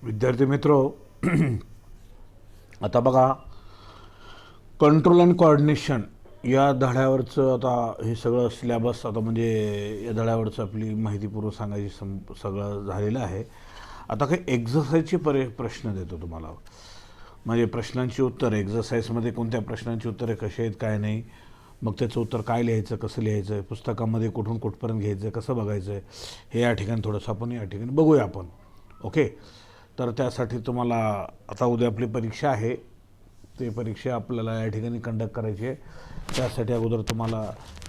विद्यार्थी मित्रो, आता बघा, कंट्रोल अँड कोऑर्डिनेशन या धड्यावरचं आता हे सगळं सिलेबस आता म्हणजे या धड्यावरचं आपली माहितीपूर्व सांगायची सगळं झालेलं आहे. आता काही एक्झरसाईजचे प्रश्न देतो तुम्हाला, म्हणजे प्रश्नांची उत्तरं एक्झरसाईजमध्ये कोणत्या प्रश्नांची उत्तरे कशी आहेत काय नाही, मग त्याचं उत्तर काय लिहायचं, कसं लिहायचं आहे, पुस्तकामध्ये कुठून कुठपर्यंत घ्यायचं, कसं बघायचं आहे, हे या ठिकाणी थोडंसं आपण या ठिकाणी बघूया आपण. ओके, तर त्यासाठी तुम्हाला आता उद्या आपली परीक्षा आहे, ते परीक्षा आपल्याला या ठिकाणी कंडक्ट करायची आहे. त्यासाठी अगोदर तुम्हाला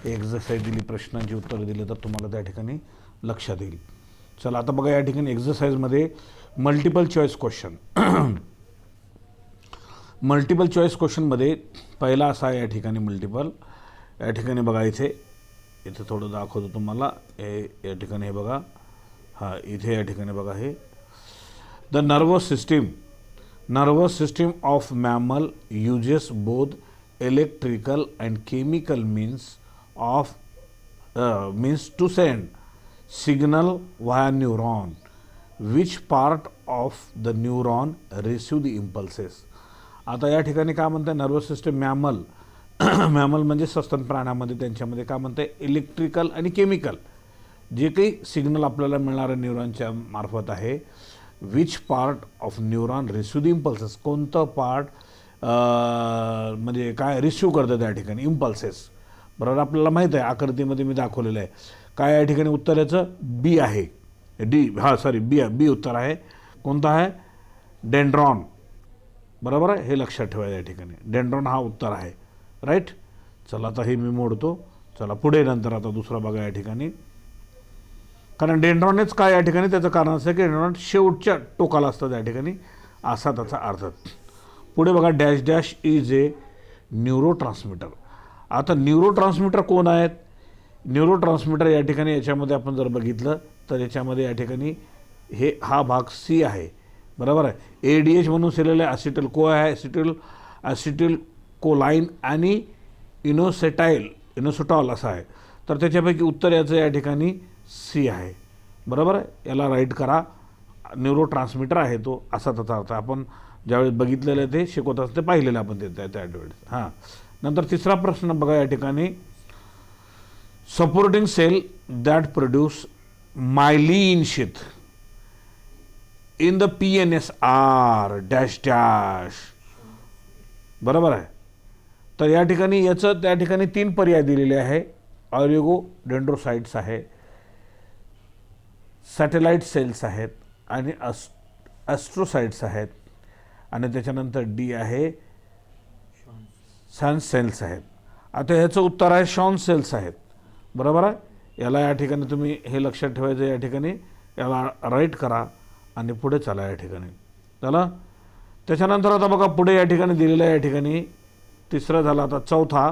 एक्झरसाईज दिली, प्रश्नांची उत्तरं दिली तर तुम्हाला त्या ठिकाणी लक्षात येईल. चला आता बघा, या ठिकाणी एक्झरसाईजमध्ये multiple choice question multiple choice क्वेश्चनमध्ये पहिला असा आहे या ठिकाणी मल्टिपल. या ठिकाणी बघा, इथे थोडं दाखवतो तुम्हाला. हे या ठिकाणी हे बघा, हां इथे या ठिकाणी बघा, हे the nervous system of mammal uses both electrical and chemical means to send signal via neuron. Which part of the neuron receive the impulses? आता या ठिकाणी काय म्हणते, नर्वस सिस्टम मॅमल मॅमल म्हणजे सस्तन प्राण्यामध्ये, त्यांच्यामध्ये काय म्हणते, इलेक्ट्रिकल आणि केमिकल जे काही सिग्नल आपल्याला मिळणाऱ्या न्यूरॉनच्या मार्फत आहे. Which part of neuron receive the impulses, कोणतं पार्ट म्हणजे काय रिसिव्ह करतं त्या ठिकाणी इम्पल्सेस. बरोबर, आपल्याला माहीत आहे, आकृतीमध्ये मी दाखवलेलं आहे. काय या ठिकाणी उत्तर याचं बी आहे, बी उत्तर आहे. कोणतं आहे, डेंड्रॉन. बरोबर आहे, हे लक्षात ठेवा, या ठिकाणी डेंड्रॉन हा उत्तर आहे. राईट. चला आता हे मी मोडतो. चला पुढे, नंतर आता दुसरा बघा या ठिकाणी, कारण डेंड्रॉनच काय या ठिकाणी, त्याचं कारण असं की डेंड्रॉन शेवटच्या टोकाला असतं त्या ठिकाणी, असा त्याचा अर्थ. पुढे बघा, dash dash is a neurotransmitter. आता न्यूरोट्रान्समीटर कोण आहेत, न्यूरोट्रान्समीटर या ठिकाणी याच्यामध्ये आपण जर बघितलं तर याच्यामध्ये या ठिकाणी हा भाग सी आहे. बरोबर आहे. ADH म्हणून सेलेलं आहे, ॲसिटिल कोलाइन आणि इनोसेटॉल असा आहे. तर त्याच्यापैकी उत्तर याचं या ठिकाणी सी आहे. बरोबर आहे, याला राईट करा. न्यूरोट्रान्समीटर आहे तो, असा त्याचा अर्थ. आपण ज्यावेळेस बघितलेलं आहे ते शिकवत असते, पाहिलेलं आपण ते त्यावेळेस. हां, नंतर तिसरा प्रश्न बघा या ठिकाणी, supporting cell that produce myelin sheath in the PNSR dash dash. बरोबर आहे. तर या ठिकाणी याचं त्या ठिकाणी 3 पर्याय दिलेले आहे. ऑलिगो डेंड्रोसाइट्स आहे, सॅटेलाइट सेल्स आहेत आणि ॲस्ट्रोसाइट्स आहेत, आणि त्याच्यानंतर डी आहे शॉन सेल्स आहेत. आता ह्याचं उत्तर आहे शॉन सेल्स आहेत. बरोबर आहे. याला या ठिकाणी तुम्ही हे लक्षात ठेवायचं, या ठिकाणी याला राईट करा आणि पुढे चला या ठिकाणी. चला, त्याच्यानंतर आता बघा पुढे या ठिकाणी दिलेलं आहे, या ठिकाणी तिसरं झालं. आता चौथा,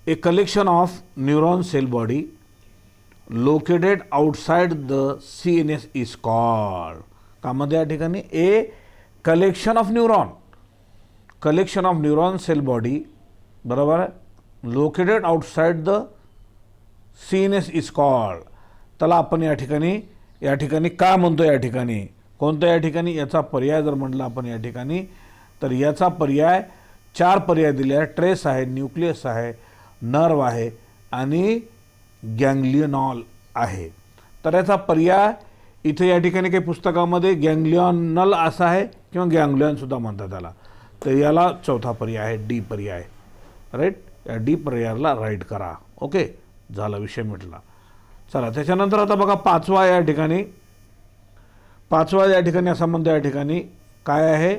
a collection of neuron cell body located outside the CNS is called. कामध्ये या ठिकाणी a collection of neuron cell body, बरोबर आहे, located outside the CNS is called. त्याला आपण या ठिकाणी काय म्हणतो, या ठिकाणी कोणतं, या ठिकाणी याचा पर्याय जर म्हटलं आपण या ठिकाणी, तर याचा पर्याय 4 पर्याय दिले आहे. ट्रेस आहे, न्यूक्लियस आहे, नर्व आहे आणि गँग्लियनॉल आहे. तर याचा पर्याय इथे या ठिकाणी काही पुस्तकामध्ये गँग्लियनल असा आहे किंवा गँग्लियनसुद्धा म्हणतात त्याला. तर याला चौथा पर्याय आहे, डी पर्याय. राईट, या डी पर्यायाला राईट करा. ओके, झाला, विषय मिटला. चला, त्याच्यानंतर आता बघा पाचवा या ठिकाणी असा म्हणतो, या ठिकाणी काय आहे,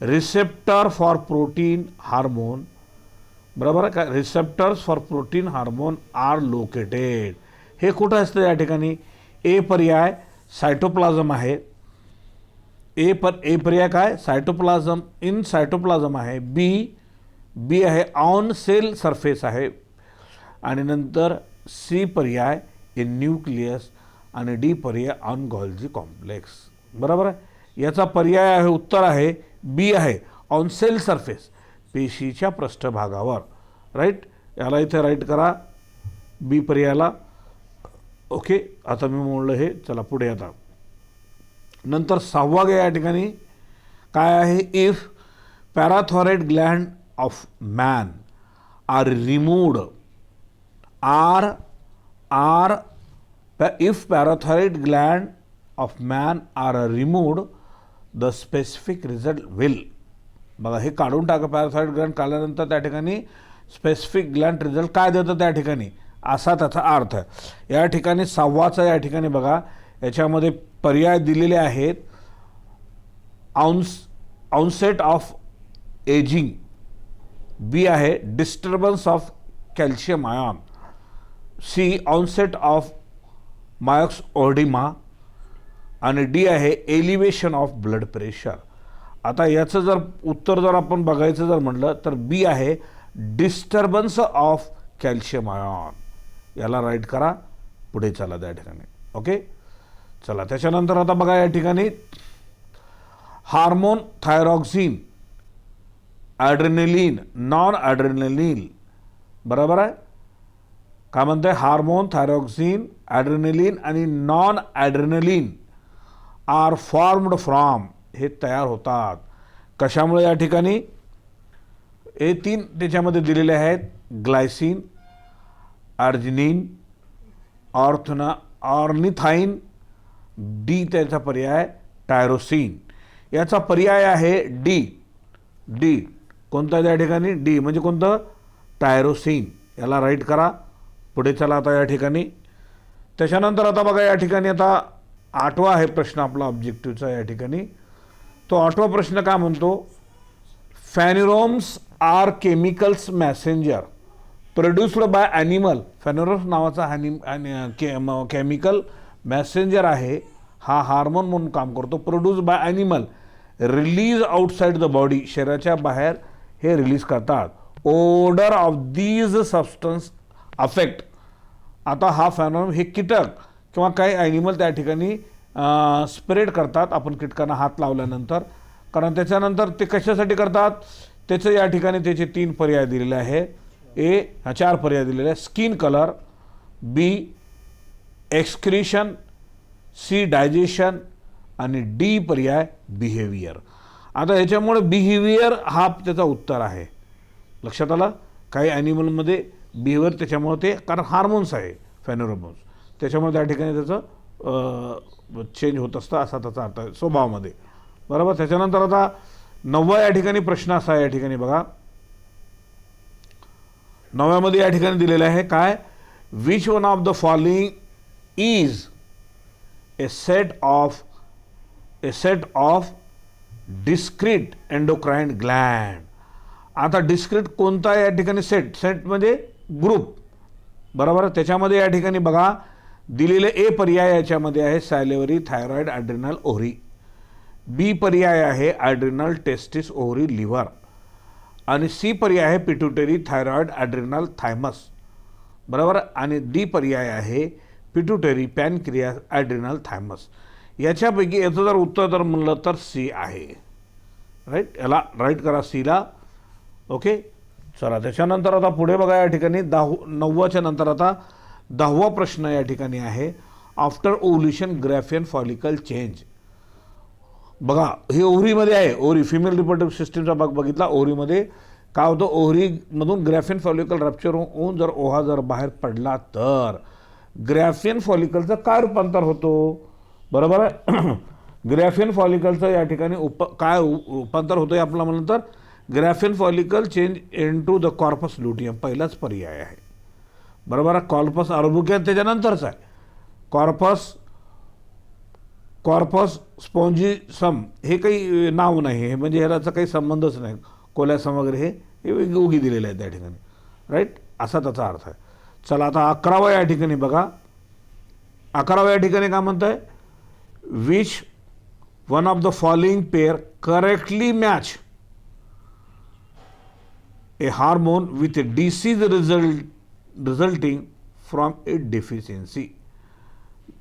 रिसेप्टर फॉर प्रोटीन हार्मोन. बरोबर आहे का, receptors for protein hormone are located. हे कुठं असतं या ठिकाणी, ए पर्याय सायटोप्लाझम आहे. ए पर्याय काय, सायटोप्लाझम, इन सायटोप्लाझम आहे. बी आहे ऑन सेल सरफेस आहे, आणि नंतर सी पर्याय इन न्यूक्लियस, आणि डी पर्याय ऑन गॉल्जी कॉम्प्लेक्स. बरोबर आहे. याचा पर्याय आहे, उत्तर आहे बी आहे, ऑन सेल सरफेस, पेशीच्या पृष्ठभागावर. राईट, याला इथे राईट करा, बी पर्यायाला. ओके, आता मी म्हणलं हे, चला पुढे आता. नंतर 6वा ग या ठिकाणी काय आहे, if parathyroid gland of man are removed if parathyroid gland of man are removed the specific result will. बघा हे काढून टाका, पॅराथॉराइड ग्लँड काढल्यानंतर त्या ठिकाणी स्पेसिफिक ग्लँड रिझल्ट काय देतं त्या ठिकाणी, असा त्याचा अर्थ आहे. या ठिकाणी 6वाचा या ठिकाणी बघा याच्यामध्ये पर्याय दिलेले आहेत. ऑनसेट ऑफ एजिंग, बी आहे disturbance of calcium ion, C onset of myxoedema आणि डी आहे एलिव्हेशन ऑफ ब्लड प्रेशर. आता याचं जर उत्तर जर आपण बघायचं जर म्हटलं तर बी आहे डिस्टर्बन्स ऑफ कॅल्शियम आयॉन. याला राईट करा, पुढे चला त्या ठिकाणी. ओके, चला त्याच्यानंतर आता बघा या ठिकाणी hormone thyroxine, adrenaline, non adrenaline. बरोबर आहे, काय म्हणतंय, हार्मोन थायरॉक्सिन, ॲड्रेनलिन आणि non adrenaline are formed from, हे तयार होतात कशामुळे या ठिकाणी, हे 3 त्याच्यामध्ये दिलेले आहेत, ग्लायसिन, अर्जिनिन, ऑर्निथाइन, डी त्याचा पर्याय टायरोसिन. याचा पर्याय आहे डी. कोणता त्या ठिकाणी, डी म्हणजे कोणतं, टायरोसिन. याला राईट करा, पुढे चला आता या ठिकाणी. त्याच्यानंतर आता बघा या ठिकाणी आता 8वा आहे प्रश्न आपला ऑब्जेक्टिव्हचा या ठिकाणी. तो 8वा प्रश्न काय म्हणतो, pheromones are chemicals messenger produced by animal. Pheromones नावाचा केमिकल मॅसेंजर आहे, हा हार्मोन म्हणून काम करतो, produce by animal, release outside the body, शरीराच्या बाहेर हे रिलीज करतात. Odour of these substance affect. आता हा फॅनोम हे कीटक किंवा काही ॲनिमल त्या ठिकाणी स्प्रेड करतात आपण कीटकांना हात लावल्यानंतर. कारण त्याच्यानंतर ते कशासाठी करतात, त्याचं या ठिकाणी त्याचे 3 पर्याय दिलेले आहे. 4 पर्याय दिलेले आहे, स्किन कलर, बी एक्सक्रिशन, सी डायजेशन आणि डी पर्याय बिहेवियर. आता याच्यामुळे बिहेवियर हा त्याचा उत्तर आहे. लक्षात आलं, काही ॲनिमलमध्ये बिहेवियर त्याच्यामुळे ते, कारण हार्मोन्स आहे फॅनोरोमोन्स, त्याच्यामुळे त्या ठिकाणी त्याचं चेंज होत असतं असा त्याचा अर्थ आहे स्वभावामध्ये. बरोबर. त्याच्यानंतर आता 9वा या ठिकाणी प्रश्न असा या ठिकाणी बघा, 9व्यामध्ये या ठिकाणी दिलेलं आहे काय, which one of the following is a set of discrete endocrine Gland. आता डिस्क्रीट कोणता या ठिकाणी, सेट म्हणजे ग्रुप. बरोबर. त्याच्यामध्ये या ठिकाणी बघा दिलेले ए पर्याय याच्यामध्ये आहे सॅलिव्हरी थायरॉइड ॲड्रिनल ओव्हरी, बी पर्याय आहे ॲड्रिनल टेस्टिस ओव्हरी लिव्हर आणि सी पर्याय आहे पिट्युटरी थायरॉइड ॲड्रिनल थायमस. बरोबर. आणि डी पर्याय आहे पिट्युटरी पॅनक्रियास ॲड्रिनल थायमस. याच्यापैकी याचं जर उत्तर जर म्हणलं तर सी आहे. राईट, याला राईट करा सीला. ओके. चला त्याच्यानंतर आता पुढे बघा या ठिकाणी 9व्याच्या नंतर आता 10वा प्रश्न या ठिकाणी आहे, after ovulation Graafian follicle change. बघा हे ओव्हरीमध्ये आहे, ओव्हरी फिमेल रिप्रोडक्टिव्ह सिस्टीमचा भाग बघितला. ओव्हरीमध्ये काय होतं, ओव्हरीमधून ग्राफियन फॉलिकल रॅप्चर होऊन जर ओव्हा जर बाहेर पडला तर ग्राफियन फॉलिकलचं काय रूपांतर होतो. बरोबर आहे. ग्राफियन फॉलिकलचं या ठिकाणी काय रूपांतर होतं आहे आपल्याला म्हणलं तर Graafian follicle change into the corpus luteum, पहिलाच पर्याय आहे. बरोबर आहे. कॉर्पस अर्बुकम त्याच्यानंतरच आहे. कॉर्पस स्पॉन्जिसम हे काही नाव नाही, हे म्हणजे ह्याचा काही संबंधच नाही. कोलॅसम वगैरे हे उगी दिलेलं आहे त्या ठिकाणी. राईट, असा त्याचा अर्थ आहे. चला आता 11वा या ठिकाणी बघा, 11वा या ठिकाणी काय म्हणत आहे, which one of the following pair correctly match A hormone with A disease resulting from A deficiency.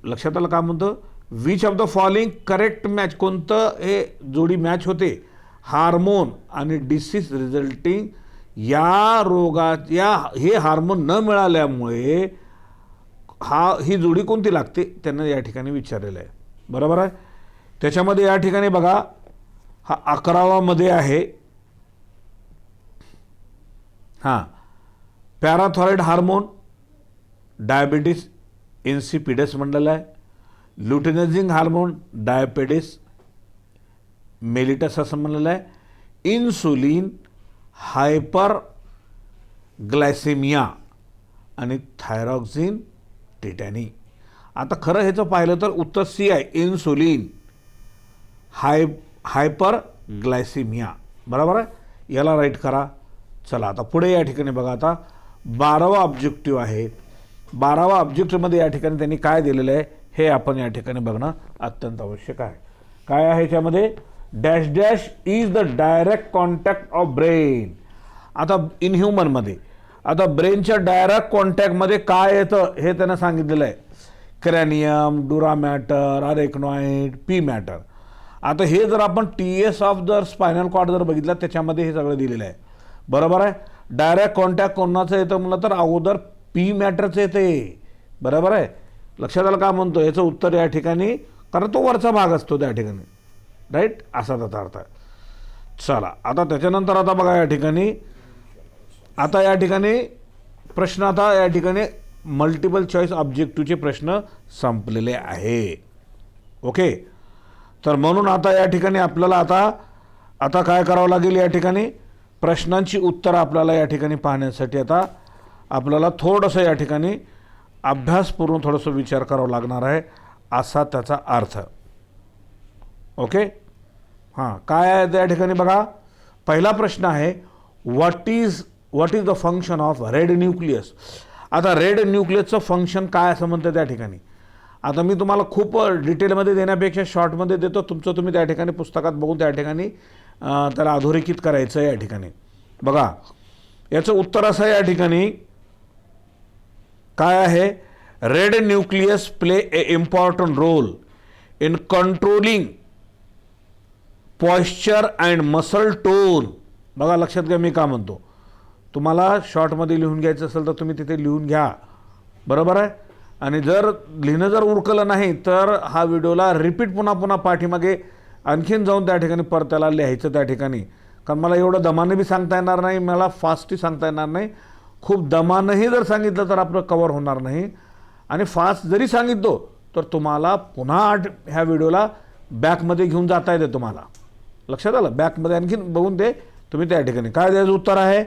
लक्षात आलं काय म्हणतं, which of the following correct match, कोणतं हे जोडी मॅच होते हार्मोन आणि डिसीज रिझल्टिंग या रोगात, या हे हार्मोन न मिळाल्यामुळे ही जोडी कोणती लागते त्यांना या ठिकाणी विचारलेलं आहे. बरोबर आहे. त्याच्यामध्ये या ठिकाणी बघा हा 11वा मध्ये आहे. हां, पॅराथॉराइड हार्मोन डायबिटीस इन्सिपिडस म्हणलेला आहे. ल्युटिनझिंग हार्मोन डायबिटीस मेलिटस असं म्हणलेलं आहे. इन्सुलिन हायपर ग्लायसेमिया आणि थायरॉक्सिन टिटॅनी. आता खरं ह्याचं पाहिलं तर उत्तर सी आहे, इन्सुलिन हायपर ग्लायसेमिया. बरोबर आहे. याला राईट करा. चला आता पुढे या ठिकाणी बघा. आता 12वा ऑब्जेक्टिव्ह आहे. 12वा ऑब्जेक्टिव्हमध्ये या ठिकाणी त्यांनी काय दिलेलं आहे हे आपण या ठिकाणी बघणं अत्यंत आवश्यक आहे. काय आहे ह्याच्यामध्ये, dash dash is the direct contact of brain. आता इन ह्युमनमध्ये आता ब्रेनच्या डायरेक्ट कॉन्टॅक्टमध्ये काय येतं हे त्यांना सांगितलेलं आहे. Cranium, dura mater, arachnoid, pia mater. आता हे जर आपण TS of the spinal cord जर बघितलं त्याच्यामध्ये हे सगळं दिलेलं आहे. बरोबर आहे. डायरेक्ट कॉन्टॅक्ट कोणाचं येतं म्हणलं तर अगोदर पी मॅटरचं येते. बरोबर आहे. लक्षात आलं का म्हणतो, याचं उत्तर या ठिकाणी, कारण तो वरचा भाग असतो त्या ठिकाणी, राईट, असा त्याचा अर्थ आहे. चला आता त्याच्यानंतर आता बघा या ठिकाणी, आता या ठिकाणी प्रश्न, आता या ठिकाणी मल्टिपल चॉईस ऑब्जेक्टिव्हचे प्रश्न संपलेले आहे. ओके. तर म्हणून आता या ठिकाणी आपल्याला आता काय करावं लागेल, या ठिकाणी प्रश्नांची उत्तरं आपल्याला या ठिकाणी पाहण्यासाठी आता आपल्याला थोडंसं या ठिकाणी अभ्यासपूर्ण थोडंसं विचार करावा लागणार आहे, असा त्याचा अर्थ. ओके. हां, काय आहे त्या ठिकाणी बघा. पहिला प्रश्न आहे, what is the function of red nucleus. आता रेड न्यूक्लियसचं फंक्शन काय असं म्हणतं त्या ठिकाणी. आता मी तुम्हाला खूप डिटेलमध्ये देण्यापेक्षा शॉर्टमध्ये देतो. तुमचं तुम्ही त्या ठिकाणी पुस्तकात बघून त्या ठिकाणी त्याला अधोरेखित करायचं आहे. या ठिकाणी बघा, याचं उत्तर असं आहे या ठिकाणी, काय आहे, red nucleus play a important role in controlling posture and muscle tone. बघा लक्षात घ्या मी का म्हणतो. तुम्हाला शॉर्टमध्ये लिहून घ्यायचं असेल तर तुम्ही तिथे लिहून घ्या. बरोबर आहे. आणि जर लिहिणं जर उरकलं नाही तर हा व्हिडिओला रिपीट पुन्हा पाठीमागे आणखीन जाऊन त्या ठिकाणी परत त्याला लिहायचं त्या ठिकाणी. कारण मला एवढं दमाने बी सांगता येणार नाही, मला फास्टही सांगता येणार नाही. खूप दमानंही जर सांगितलं तर आपलं कवर होणार नाही. आणि फास्ट जरी सांगितलो तर तुम्हाला पुन्हा ह्या व्हिडिओला बॅकमध्ये घेऊन जाता येते तुम्हाला. लक्षात आलं. बॅकमध्ये आणखीन बघून दे तुम्ही त्या ठिकाणी. काय द्यायचं उत्तर आहे,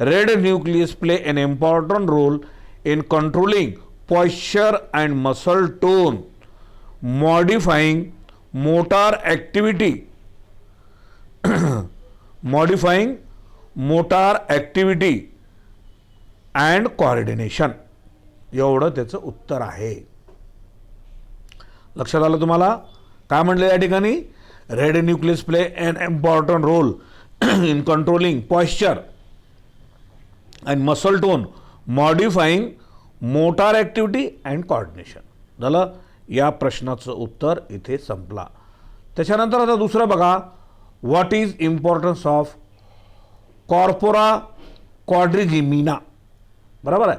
red nucleus play an important role in controlling posture and muscle tone, modifying motor activity and coordination. एवढं त्याचं उत्तर आहे. लक्षात आलं तुम्हाला. काय म्हणलं या ठिकाणी, red nucleus play an important role in controlling posture and muscle tone, modifying motor activity and coordination. झालं. या प्रश्नाचं उत्तर इथे संपला. त्याच्यानंतर आता दुसरं बघा, what is importance of corpora quadrigemina. बरोबर आहे.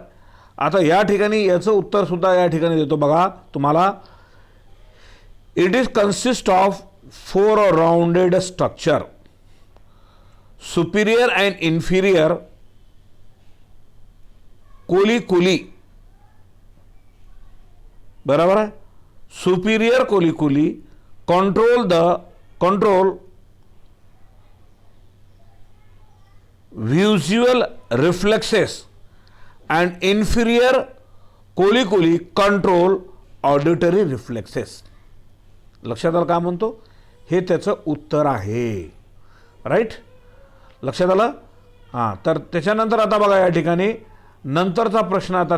आता या ठिकाणी याचं उत्तर सुद्धा या ठिकाणी देतो बघा तुम्हाला. It is consist of 4 rounded structure, superior and inferior colliculi. बराबर आहे. Superior colliculi control visual reflexes and inferior colliculi control auditory reflexes. लक्षात आलं का म्हणतो, हे त्याचं उत्तर आहे. राईट. लक्षात आलं. हां, तर त्याच्यानंतर आता बघा या ठिकाणी नंतरचा प्रश्न आता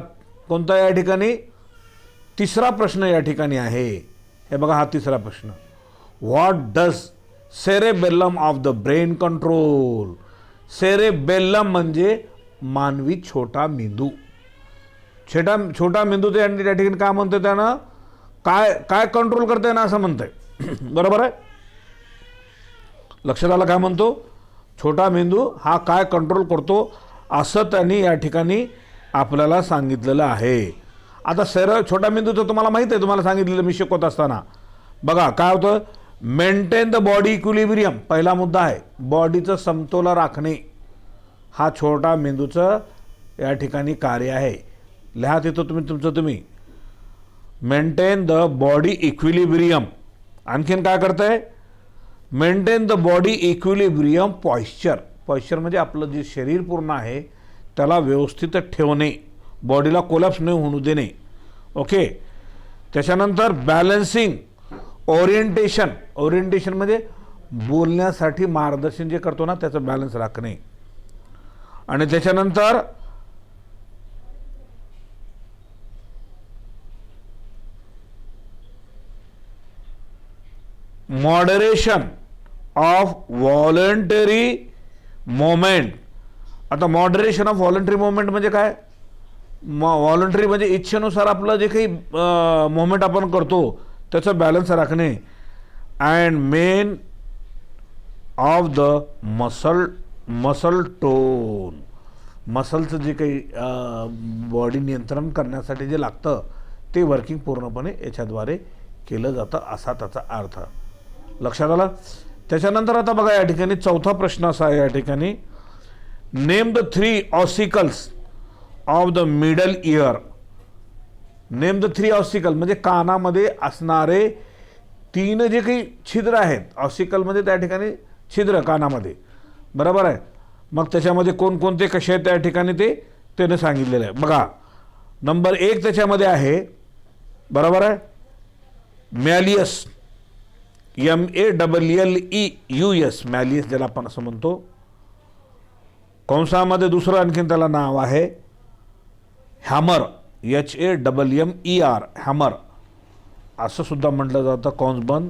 कोणता या ठिकाणी, तिसरा प्रश्न या ठिकाणी आहे. हे बघा हा तिसरा प्रश्न, what does cerebellum of the brain control. Cerebellum म्हणजे मानवी छोटा मेंदू. छोटा मेंदू ते त्या ठिकाणी काय म्हणतो त्यानं, काय कंट्रोल करते ना असं म्हणतंय. बरोबर आहे. लक्षात आलं काय म्हणतो, छोटा मेंदू हा काय कंट्रोल करतो असं त्यांनी या ठिकाणी आपल्याला सांगितलेलं आहे. आता सरळ छोटा मेंदूचं तुम्हाला माहिती आहे, तुम्हाला सांगितलेलं मी शिकवत असताना. बघा काय होतं, मेंटेन द बॉडी इक्विलिब्रियम पहिला मुद्दा आहे, बॉडीचं समतोल राखणे हा छोटा मेंदूचं या ठिकाणी कार्य आहे. लिहा तिथं तुम्ही मेंटेन द बॉडी इक्विलिब्रियम. आणखीन काय करतंय, मेंटेन द बॉडी इक्विलिब्रियम पॉइश्चर म्हणजे आपलं जे शरीर पूर्ण आहे त्याला व्यवस्थित ठेवणे, बॉडीला कोलॅप्स नाही होऊ देणे. ओके. त्याच्यानंतर बॅलन्सिंग ओरिएंटेशन म्हणजे बोलण्यासाठी मार्गदर्शन जे करतो ना त्याचं बॅलन्स राखणे. आणि त्याच्यानंतर मॉडरेशन ऑफ व्हॉलंटरी मोमेंट. आता मॉडरेशन ऑफ व्हॉलंटरी मोमेंट म्हणजे काय, व्हॉलंटरी म्हणजे इच्छेनुसार आपलं जे काही मोमेंट आपण करतो त्याचं बॅलन्स राखणे. And main of the muscle tone, मसलचं जे काही बॉडी नियंत्रण करण्यासाठी जे लागतं ते वर्किंग पूर्णपणे याच्याद्वारे केलं जातं असा त्याचा अर्थ. लक्षात आलं. त्याच्यानंतर आता बघा या ठिकाणी चौथा प्रश्न असा आहे या ठिकाणी, name the 3 ossicles of the middle year. Name the 3 ossicle म्हणजे कानामध्ये असणारे 3 जे काही छिद्र आहेत. ऑसिकल म्हणजे त्या ठिकाणी छिद्र कानामध्ये, बरोबर आहे. मग त्याच्यामध्ये कोणकोणते कसे आहेत त्या ठिकाणी ते त्याने सांगितलेलं आहे. बघा नंबर 1 त्याच्यामध्ये आहे, बरोबर आहे, मॅलियस, MALLEUS, मॅलियस ज्याला आपण असं म्हणतो. कंसामध्ये दुसरं आणखीन त्याला नाव आहे हॅमर, HAMMER, हॅमर असं सुद्धा म्हटलं जातं, कंस बंद.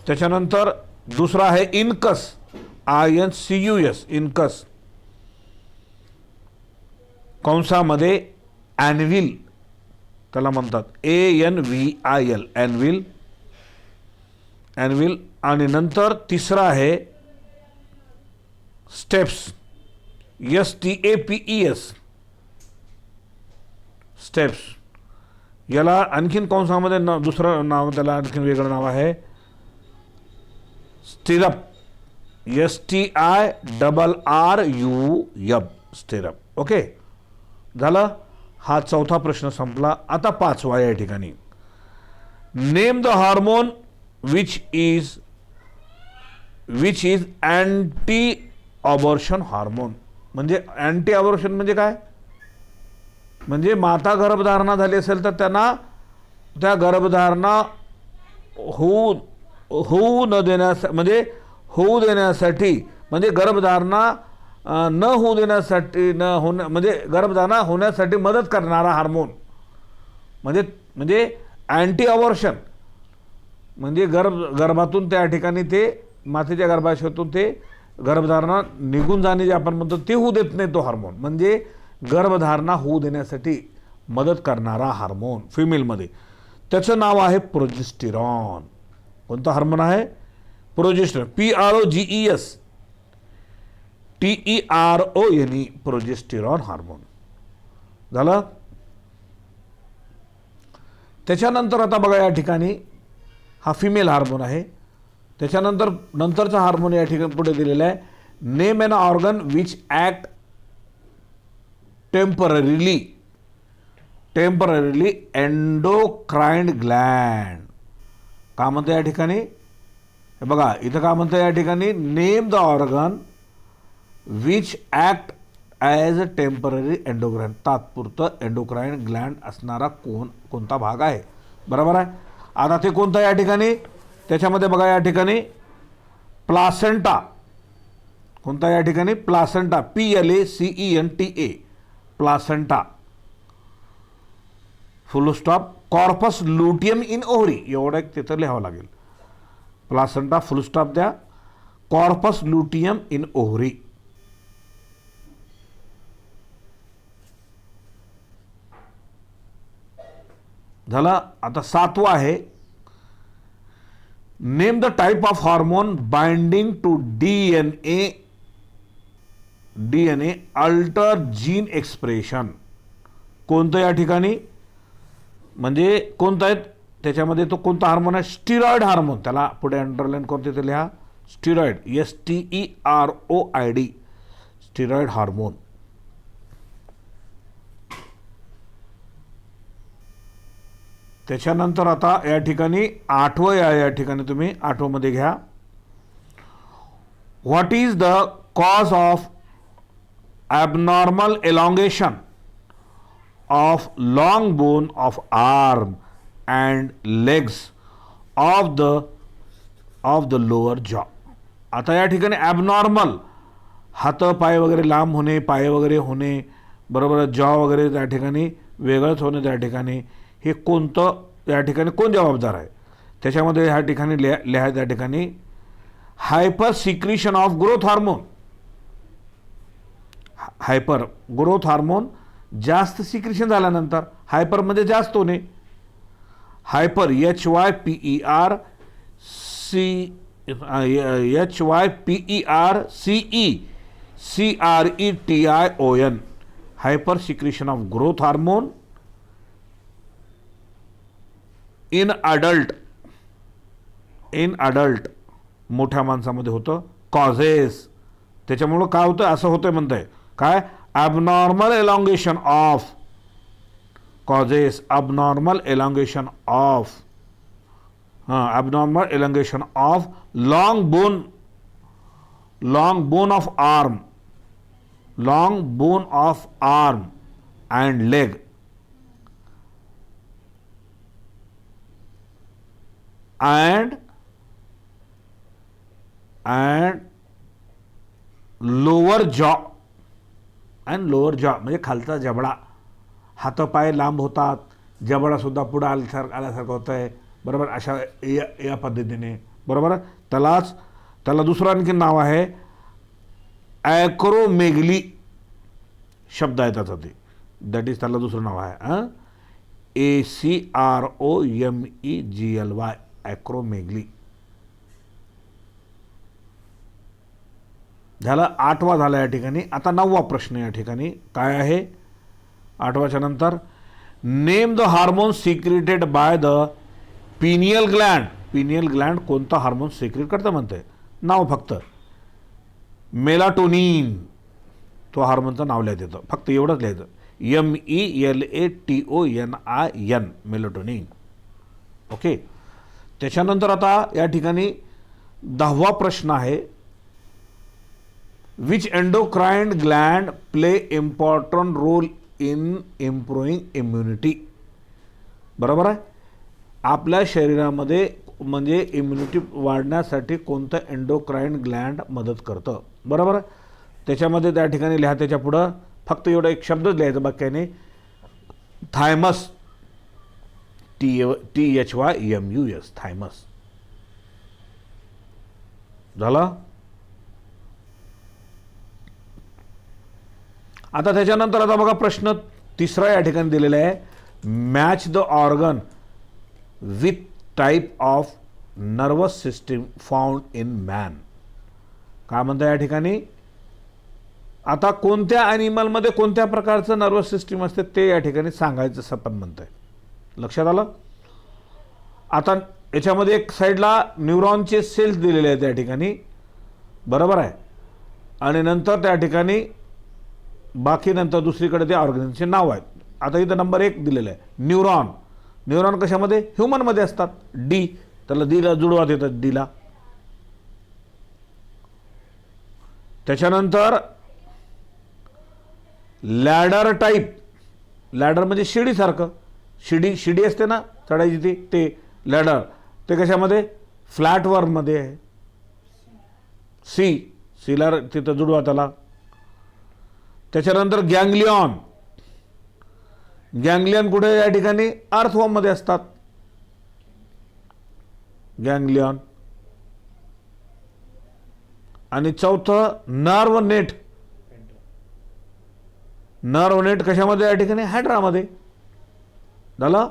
त्याच्यानंतर दुसरा आहे इनकस, INCUS, इनकस. कंसामध्ये ॲनविल त्याला म्हणतात, ANVIL, ॲनविल. आणि नंतर तिसरा आहे स्टेप्स, STAPES, स्टेप्स. याला आणखीन कंसामध्ये दुसरं नाव, त्याला आणखीन वेगळं नाव आहे स्टिरअप, STIRRUP, स्टिरअप. ओके झालं. हा चौथा प्रश्न संपला. आता 5वा या ठिकाणी, name the hormone which is anti abortion hormone. म्हणजे अँटी अबॉर्शन म्हणजे काय, म्हणजे माता गर्भधारणा झाली असेल तर त्यांना त्या गर्भधारणा होऊ न देण्यासाठी, म्हणजे होऊ देण्यासाठी, म्हणजे गर्भधारणा न होऊ देण्यासाठी, म्हणजे गर्भधारणा होण्यासाठी मदत करणारा हार्मोन म्हणजे अँटी अबॉर्शन म्हणजे गर्भातून त्या ठिकाणी ते मातेच्या गर्भाशयातून ते गर्भधारणा निघून जाणे जे आपण म्हणतो ते होऊ देत नाही तो हार्मोन, म्हणजे गर्भधारणा होऊ देण्यासाठी मदत करणारा हार्मोन फिमेलमध्ये. त्याचं नाव आहे प्रोजेस्टेरॉन. कोणतं हार्मोन आहे, प्रोजेस्टेरॉन, PROGESTERONE, प्रोजेस्टेरॉन हार्मोन. झालं. त्याच्यानंतर आता बघा या ठिकाणी हा फिमेल हार्मोन आहे. त्याच्यानंतर नंतरचा हार्मोन या ठिकाणी पुढे दिलेला आहे, name an organ which act temporarily endocrine Gland. का म्हणतं या ठिकाणी, हे बघा इथं का म्हणतं या ठिकाणी, name the organ which act as a temporary endocrine, तात्पुरतं एंडोक्राइन ग्लँड असणारा कोणता भाग आहे, बरोबर आहे. आता ते कोणतं या ठिकाणी, त्याच्यामध्ये बघा या ठिकाणी प्लासेंटा. कोणता या ठिकाणी, placenta, PLACENTA, placenta, full stop. Corpus luteum in ovary, एवढं एक तिथं लिहावं लागेल. प्लासेंटा फुल स्टॉप द्या, कॉर्पस लुटियम इन ओव्हरी. झालं. आता 7वा आहे, name the type of hormone binding to DNA alter gene expression. कोणतं या ठिकाणी, म्हणजे कोणता आहे त्याच्यामध्ये, तो कोणता हार्मोन आहे, स्टिरॉइड हार्मोन. त्याला पुढे अंडरलाईन कोणते ते लिहा, स्टिरॉइड, STEROID, स्टिरॉइड हार्मोन. त्याच्यानंतर आता या ठिकाणी आठवं या ठिकाणी तुम्ही आठवमध्ये घ्या. What is the cause of abnormal elongation of long bone of arm and legs of the lower jaw. आता या ठिकाणी ॲबनॉर्मल, हात पाय वगैरे लांब होणे, पाय वगैरे होणे, बरोबर, जॉ वगैरे त्या ठिकाणी वेगळंच होणे, त्या ठिकाणी हे कोणतं, या ठिकाणी कोण जबाबदार आहे, त्याच्यामध्ये ह्या ठिकाणी लिहा त्या ठिकाणी hyper secretion of growth hormone. Hyper growth hormone जास्त सिक्रिशन झाल्यानंतर, हायपर म्हणजे जास्त होणे, hyper HYPERCECRETION, hyper secretion of growth hormone in adult मोठ्या माणसामध्ये होतं. कॉजेस, त्याच्यामुळं काय होतं, असं होतं म्हणतंय काय, abnormal elongation of causes abnormal elongation of long bone of arm and leg and lower jaw म्हणजे खालचा जबडा, हातपाय लांब होतात, जबडासुद्धा पुढं आल्यासारखं होतं आहे, बरोबर, अशा या पद्धतीने, बरोबर. त्याला दुसरं आणखी नाव आहे ॲक्रोमेगली शब्द आहे त्याचा, ते दॅट इज, त्याला दुसरं नाव आहे ACROMEGLY, ॲक्रोमेगली. झाला, आठवा झाला या ठिकाणी. आता नववा प्रश्न या ठिकाणी काय आहे, आठवाच्या नंतर, name the hormone secreted by the pineal Gland. Pineal Gland कोणता हार्मोन सिक्रेट करतं म्हणते, नाव फक्त मेलाटोनिन, तो हार्मोनचं नाव लिहायचं येतं, फक्त एवढंच लिहायचं, MELATONIN, मेलाटोनिन. ओके. त्याच्यानंतर आता या ठिकाणी 10वा प्रश्न आहे, which endocrine gland play important role in improving immunity. बरोबर आहे, आपल्या शरीरामध्ये म्हणजे इम्युनिटी वाढण्यासाठी कोणतं एंडोक्राइन ग्लँड मदत करतं, बरोबर आहे. त्याच्यामध्ये त्या ठिकाणी लिहा, त्याच्या पुढं फक्त एवढा एक शब्दच लिहायचा बाक्याने, थायमस, THYMUS, थायमस. झालं. आता त्याच्यानंतर आता बघा प्रश्न तिसरा या ठिकाणी दिलेला आहे, match the organ with type of nervous system found in man. काय म्हणतं या ठिकाणी, आता कोणत्या ॲनिमलमध्ये कोणत्या प्रकारचं नर्वस सिस्टीम असते ते या ठिकाणी सांगायचं असं पण म्हणतं आहे. लक्षात आलं. आता याच्यामध्ये एक साईडला न्यूरॉनचे सेल्स दिलेले आहेत या ठिकाणी, बरोबर आहे, आणि नंतर त्या ठिकाणी बाकी नंतर दुसरीकडे ते ऑर्गनचे नाव आहेत. आता इथं नंबर 1 दिलेलं आहे न्यूरॉन. न्यूरॉन कशामध्ये, ह्युमनमध्ये असतात, डी, त्याला डीला जुळवात येतात, डीला. त्याच्यानंतर लॅडर टाईप, लॅडर म्हणजे शिडीसारखं, शिडी असते ना चढायची, ते लॅडर, ते कशामध्ये, फ्लॅटवर्ममध्ये आहे, सीला तिथं जुळवा त्याला. त्याच्यानंतर गँग्लियॉन, गँग्लियन कुठे या ठिकाणी अर्थवॉर्ममध्ये असतात, गँग्लियन. आणि चौथं नर्व नेट, नर्व नेट कशामध्ये या ठिकाणी, हायड्रामध्ये. झालं.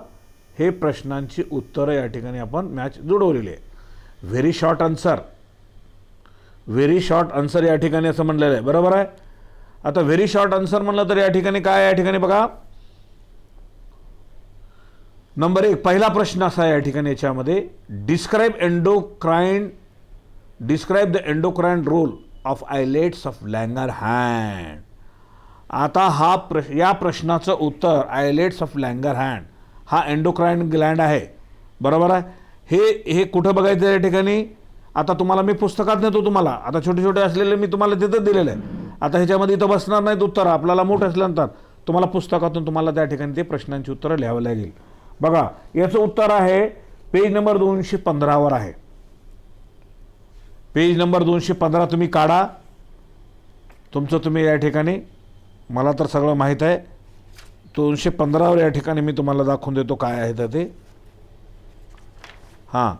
हे प्रश्नांची उत्तरं या ठिकाणी आपण मॅच जुळवलेली आहे. Very short answer, very short answer या ठिकाणी असं म्हणलेलं आहे, बरोबर आहे. आता व्हेरी शॉर्ट आन्सर म्हणलं तर या ठिकाणी काय, या ठिकाणी बघा, नंबर 1 पहिला प्रश्न असा आहे या ठिकाणी याच्यामध्ये, describe the endocrine role of islets of Langerhans. आता या प्रश्नाचं उत्तर आयलेट्स ऑफ लँगरहॅन्स हा एंडोक्राइन ग्लँड आहे, बरोबर आहे. हे कुठं बघायचं या ठिकाणी, आता तुम्हाला मी पुस्तकात नेतो, तुम्हाला आता छोटे छोटे असलेले मी तुम्हाला तिथं दिलेलं आहे. आता ह्याच्यामध्ये इथं बसणार नाहीत उत्तर, आपल्याला मोठं असल्यानंतर तुम्हाला पुस्तकातून तुम्हाला त्या ठिकाणी ते प्रश्नांची उत्तरं लिहावं लागेल. बघा याचं उत्तर आहे पेज नंबर 215 आहे. पेज नंबर 215 तुम्ही काढा तुमचं, तुम्ही या ठिकाणी, मला तर सगळं माहीत आहे. 215 या ठिकाणी मी तुम्हाला दाखवून देतो काय आहे तर ते. हां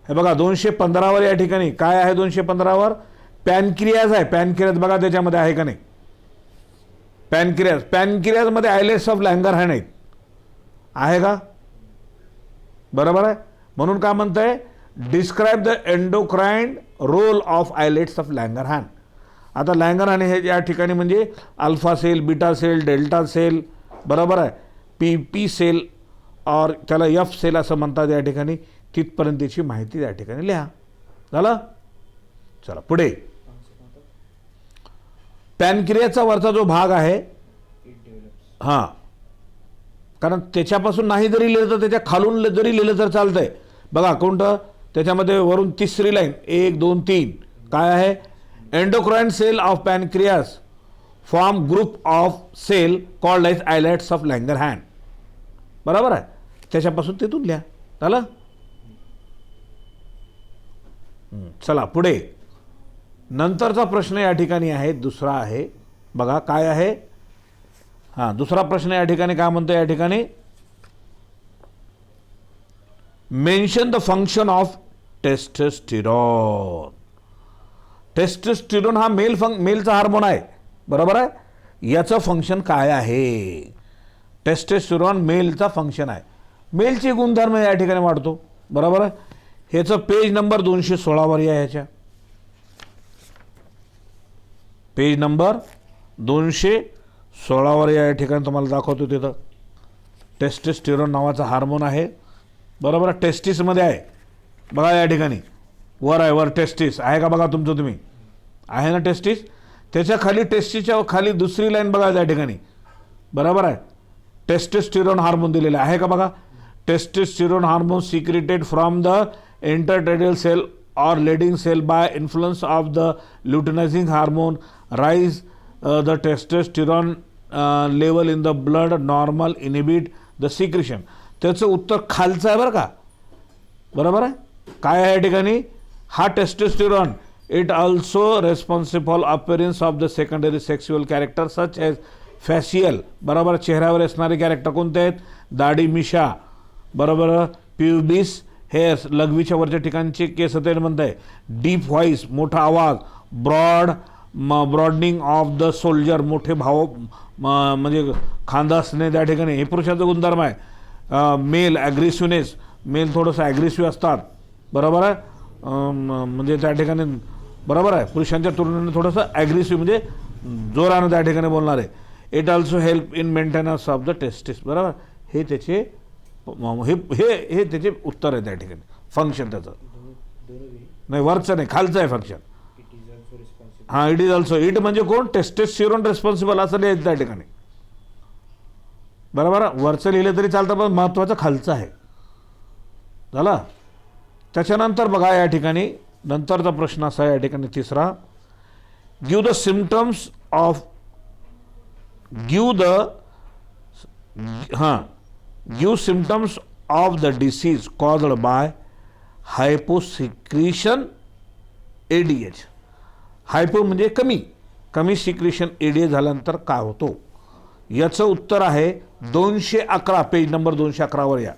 हे बघा 215 या ठिकाणी काय आहे, 215 पॅनक्रियाज आहे. पॅनक्रियाज बघा त्याच्यामध्ये आहे का नाही, पॅनक्रियाजमध्ये आयलेट्स ऑफ लँगरहॅन्स आहे का, बरोबर आहे. म्हणून काय म्हणतंय, describe the endocrine role of islets of Langerhans. आता लँगरहॅन्स हे या ठिकाणी म्हणजे alpha cell, beta cell, delta cell, बरोबर आहे, पी सेल और त्याला एफ सेल असं म्हणतात या ठिकाणी. तिथपर्यंतची माहिती या ठिकाणी लिहा. झालं, चला पुढे. पॅनक्रियाचा वरचा जो भाग आहे, हां कारण त्याच्यापासून नाही जरी लिहिलं तर त्याच्या खालून जरी लिहिलं तर चालतंय. बघा कोणतं, त्याच्यामध्ये वरून तिसरी लाईन 1 2 3 काय आहे, endocrine cell of pancreas form group of cell called as islets of Langerhans, बरोबर आहे. त्याच्यापासून तिथून लिहा. झालं, चला पुढे. नंतरचा प्रश्न या ठिकाणी आहे, दुसरा आहे. बघा काय आहे, हां दुसरा प्रश्न या ठिकाणी काय म्हणतो, या ठिकाणी mention the function of testosterone. Testosterone हा मेलचा हार्मोन आहे, बरोबर आहे. याचं फंक्शन काय आहे, टेस्टोस्टेरॉन मेलचा फंक्शन आहे, मेलचे गुणधर्म या ठिकाणी वाढतो, बरोबर आहे. ह्याचं पेज नंबर 216 आहे. ह्याच्या पेज नंबर 216 या ठिकाणी तुम्हाला दाखवतो. तिथं टेस्टोस्टेरॉन नावाचा हार्मोन आहे, बरोबर आहे. टेस्टिसमध्ये आहे बघा या ठिकाणी, वर आहे, वर टेस्टिस आहे का बघा तुमचं, तुम्ही आहे ना टेस्टिस. त्याच्या खाली टेस्टिसच्या खाली दुसरी लाईन बघा त्या ठिकाणी, बरोबर आहे. टेस्टोस्टेरॉन हार्मोन दिलेलं आहे का बघा. Testosterone hormone secreted from the interstitial cell or leading cell by influence of the luteinizing hormone rise the testosterone level in the blood normal inhibit the secretion. त्याचं उत्तर खालचं आहे बरं का, बरोबर आहे. काय आहे या ठिकाणी, हा testosterone it also responsible appearance of the secondary sexual character such as facial, बरोबर. चेहऱ्यावर असणारे कॅरेक्टर कोणते आहेत, दाढी मिशा, बरोबर, प्युबिस हेअर्स, लघवीच्या वरच्या ठिकाणचे केस ते म्हणताय, डीप व्हॉइस मोठा आवाज, ब्रॉडनिंग ऑफ द सोल्जर मोठे भाव म्हणजे खांदा असणे त्या ठिकाणी, हे पुरुषाचं गुणधर्म आहे. मेल ॲग्रेसिव्हनेस, मेल थोडंसं ॲग्रेसिव्ह असतात, बरोबर आहे. म्हणजे त्या ठिकाणी बरोबर आहे, पुरुषांच्या तुलनेने थोडंसं ॲग्रेसिव्ह म्हणजे जोरानं त्या ठिकाणी बोलणार आहे. It also help in maintenance of the testis, बरोबर. हे त्याचे हे त्याचे उत्तर आहे त्या ठिकाणी, फंक्शन त्याचं नाही, वरचं नाही खालचं आहे फंक्शन. हां इट इज ऑल्सो, इट म्हणजे कोण, टेस्टोस्टेरॉन रेस्पॉन्सिबल असं लिहायचं त्या ठिकाणी, बरोबर. वरचं लिहिलं तरी चालतं पण महत्त्वाचं खालचं आहे. झालं. त्याच्यानंतर बघा या ठिकाणी नंतरचा प्रश्न असा आहे या ठिकाणी तिसरा, give the symptoms of give symptoms of the disease caused by hyposecretion ADH. Hypo म्हणजे कमी सिक्रिशन एडीएच झाल्यानंतर काय होतो, याचं उत्तर आहे 211, पेज नंबर 211 या.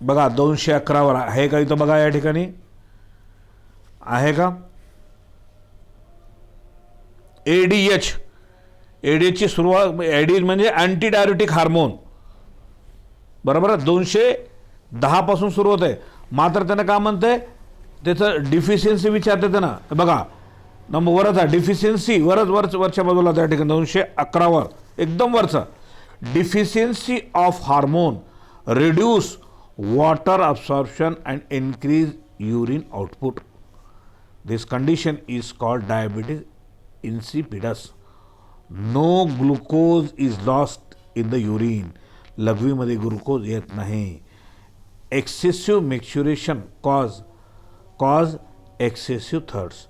बघा 211 आहे का इथं, बघा या ठिकाणी आहे का. एडीएचची सुरुवात, एडी म्हणजे अँटी डायरेटिक हार्मोन, बरोबर. 210 पासून सुरू होत आहे, मात्र त्यानं काय म्हणतंय, त्याचं डिफिशियन्सी विचारते त्यांना. बघा नंबर वरचा डिफिशियन्सी वरच्या बाजूला त्या ठिकाणी 211 वर एकदम वरचा deficiency of hormone reduce water absorption and increase urine output. This condition is called diabetes insipidus. No glucose is lost in the urine. लघवीमध्ये ग्लुकोज येत नाही. Excessive maturation cause excessive thirst.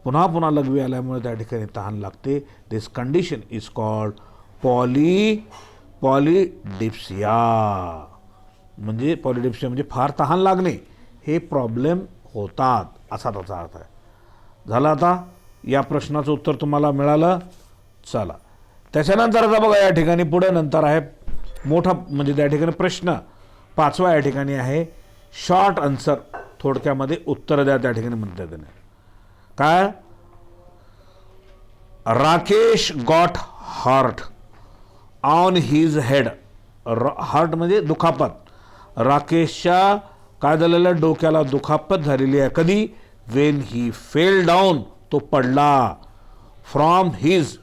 पुन्हा पुन्हा लघवी आल्यामुळे त्या ठिकाणी तहान लागते. This condition is called पॉलिडिप्सिया. म्हणजे पॉलिडिप्सिया म्हणजे फार तहान लागणे, हे प्रॉब्लेम होतात असा त्याचा अर्थ आहे. झालं आता या प्रश्नाचं उत्तर तुम्हाला मिळालं. चला त्याच्यानंतर आता बघा या ठिकाणी पुढे नंतर आहे मोठा म्हणजे त्या ठिकाणी प्रश्न 5वा या ठिकाणी आहे शॉर्ट आन्सर, थोडक्यामध्ये उत्तर द्या त्या ठिकाणी म्हणतात त्याने काय. Rakesh got hurt on his head. Hurt म्हणजे दुखापत. राकेशच्या काय झालेलं डोक्याला दुखापत झालेली आहे. कधी? वेन ही फेल डाऊन, तो पडला. फ्रॉम हिज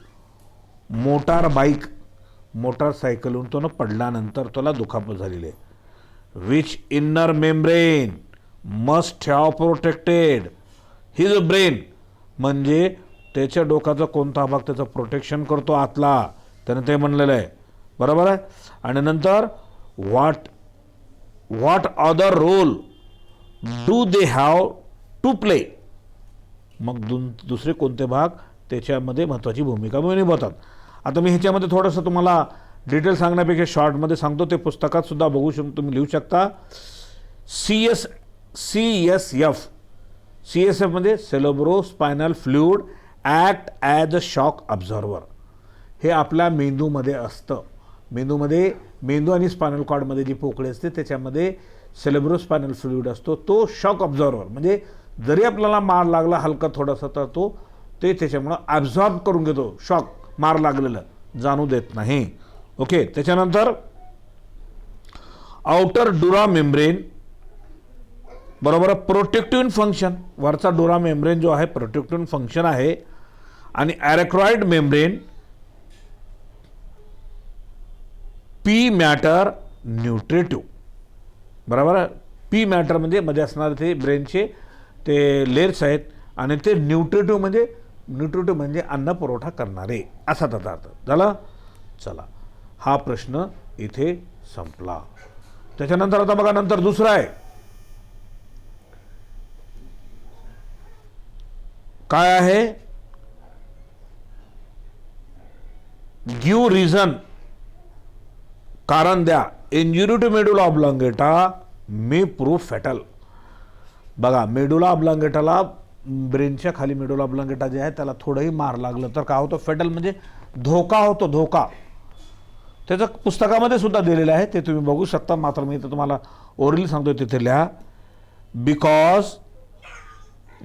मोटारबाईक, मोटारसायकलहून तो पडल्यानंतर त्याला दुखापत झालेली आहे. Which inner membrane must have protected his brain, म्हणजे त्याच्या डोक्याचा कोणता भाग त्याचं प्रोटेक्शन करतो आतला, त्यानं ते म्हणलेलं आहे. बरोबर आहे. आणि नंतर what other role do they have to play, मग दुसरे कोणते भाग त्याच्यामध्ये महत्त्वाची भूमिका निभावतात. आता मी ह्याच्यामध्ये थोडंसं तुम्हाला डिटेल सांगण्यापेक्षा शॉर्टमध्ये सांगतो. ते पुस्तकात सुद्धा बघू शकतो, तुम्ही लिहू शकता. CSF म्हणजे cerebrospinal fluid act as a shock observer. हे आपल्या मेंदूमध्ये असतं. मेंदू आणि स्पायनल कॉर्डमध्ये जी पोकळी असते त्याच्यामध्ये सेरेब्रोस्पायनल फ्लुइड असतो. तो शॉक ऑब्झर्वर म्हणजे जरी आपल्याला मार लागला हलका थोडासा तर ते त्याच्यामुळं ॲब्झॉर्ब करून घेतो. शॉक मार लागलेलं जाणू देत नाही. ओके. त्याच्यानंतर आउटर डुरा मेम्ब्रेन, बरोबर, प्रोटेक्टिव्ह फंक्शन. वरचा डुरा मेम्ब्रेन जो आहे प्रोटेक्टिव्ह फंक्शन आहे. आणि ॲरेक्रॉइड मेम्ब्रेन पी मॅटर न्यूट्रेटिव्ह. बरोबर आहे. पी मॅटर म्हणजे मध्ये असणारे ते ब्रेनचे ते लेयर्स आहेत आणि ते न्यूट्रेटिव्ह म्हणजे अन्न पुरवठा करणारे असा त्याचा अर्थ झाला. चला हा प्रश्न इथे संपला. त्याच्यानंतर आता बघा नंतर दुसरा आहे काय आहे. गिव्ह रिझन, कारण द्या. Injury to medulla oblongata may prove fatal. बघा मेडुला ऑब्लॉंगेटाला ब्रेनच्या खाली मेडुला ऑब्लॉंगेटा जे आहे त्याला थोडंही मार लागलं तर काय होतं, फॅटल म्हणजे धोका होतो. धोका त्याचं पुस्तकामध्ये सुद्धा दिलेलं आहे, ते तुम्ही बघू शकता. मात्र मी तर तुम्हाला ओरली सांगतो तिथे लिहा.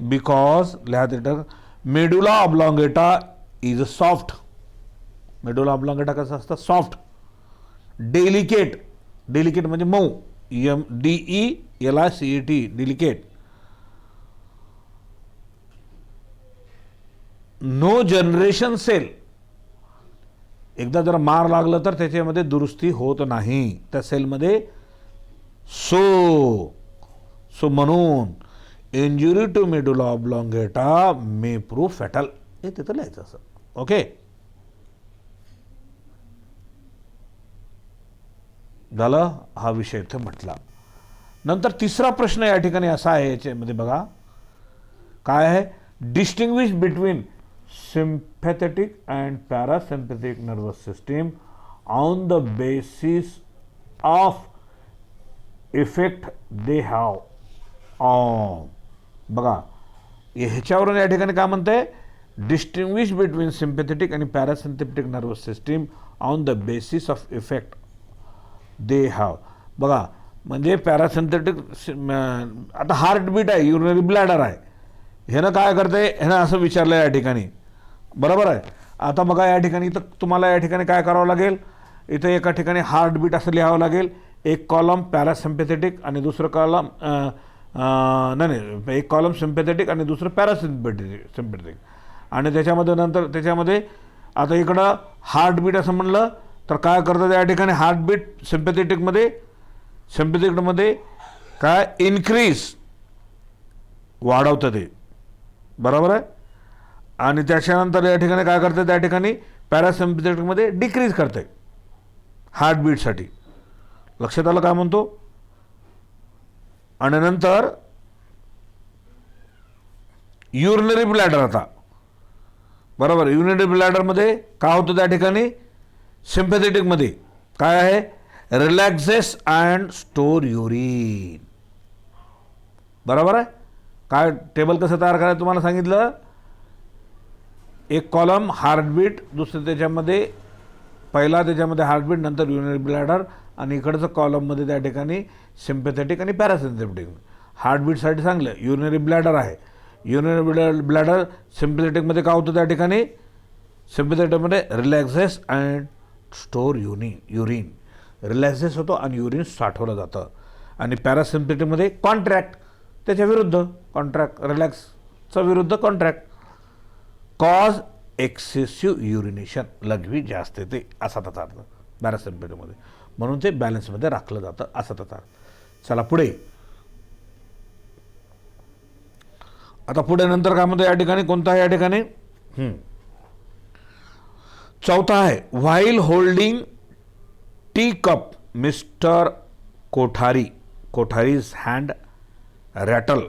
बिकॉज लिहा तिथं medulla oblongata is soft. Medulla oblongata कसं असतं, सॉफ्ट. डेलिकेट म्हणजे मऊ. DELICATE delicate. No generation cell, एकदा जर मार लागलं तर त्याच्यामध्ये दुरुस्ती होत नाही त्या सेलमध्ये. सो म्हणून injury to medulla oblongata may prove fatal, हे तिथं लिहायचं असं. ओके. झालं, हा विषय इथे म्हटला. नंतर तिसरा प्रश्न या ठिकाणी असा आहे, याच्यामध्ये बघा काय आहे. Distinguish between sympathetic and parasympathetic nervous system on the basis of effect they have on. बघा ह्याच्यावरून या ठिकाणी काय म्हणते, डिस्टिंग्विश बिटवीन सिम्पॅथेटिक आणि parasympathetic nervous system on the basis of effect they have. बघा म्हणजे पॅरासिम्पॅथेटिक आता हार्टबीट आहे, युरिनरी ब्लॅडर आहे, ह्यानं काय करते, ह्यानं असं विचारलं या ठिकाणी. बरोबर आहे. आता बघा या ठिकाणी इथं तुम्हाला या ठिकाणी काय करावं लागेल, इथं एका ठिकाणी हार्टबीट असं लिहावं लागेल. एक कॉलम पॅरासिम्पॅथेटिक आणि दुसरं कॉलम नाही एक कॉलम सिम्पॅथेटिक आणि दुसरं पॅरासिम्पॅथेटिक. आणि त्याच्यामध्ये नंतर त्याच्यामध्ये आता इकडं हार्टबीट असं म्हणलं तर काय करतं त्या ठिकाणी हार्टबीट सिम्पॅथेटिकमध्ये काय इन्क्रीज वाढवतं ते, बरोबर आहे. आणि त्याच्यानंतर या ठिकाणी काय करतं त्या ठिकाणी पॅरासिम्पॅथेटिकमध्ये डिक्रीज करते हार्टबीटसाठी. लक्षात आलं काय म्हणतो. आणि नंतर युरिनरी ब्लॅडर आता, बरोबर. युरिनरी ब्लॅडरमध्ये काय होतं त्या ठिकाणी सिम्पॅथेटिकमध्ये काय आहे रिलॅक्सेस अँड स्टोर युरिन, बरोबर आहे. काय टेबल कसं तयार करायचं तुम्हाला सांगितलं. एक कॉलम हार्टबीट, दुसरं त्याच्यामध्ये पहिला त्याच्यामध्ये हार्टबीट, नंतर युरिनरी ब्लॅडर, आणि इकडचं कॉलममध्ये त्या ठिकाणी सिम्पॅथेटिक आणि पॅरासिम्पॅथेटिक. हार्टबीटसाठी चांगलं युरिनरी ब्लॅडर आहे. युरिनरी ब्लॅडर सिम्पॅथेटिकमध्ये काय होतं त्या ठिकाणी सिम्पॅथेटिकमध्ये रिलॅक्सेस अँड स्टोर युरिन रिलॅक्सेस होतो आणि युरिन साठवलं जातं. आणि पॅरासिम्पॅथेटिकमध्ये कॉन्ट्रॅक्ट, त्याच्या विरुद्ध कॉन्ट्रॅक्ट, रिलॅक्सचा विरुद्ध कॉन्ट्रॅक्ट. कॉज एक्सेसिव्ह युरिनेशन, लघवी जास्त येते असा त्याचा अर्थ पॅरासिम्पॅथेटिकमध्ये, म्हणून ते बॅलन्समध्ये राखलं जातं असा त्याचा अर्थ. चला पुढे. आता पुढे नंतर काय म्हणतो या ठिकाणी, कोणता आहे या ठिकाणी चौथा आहे. While holding tea cup mister Kothari's hand rattle.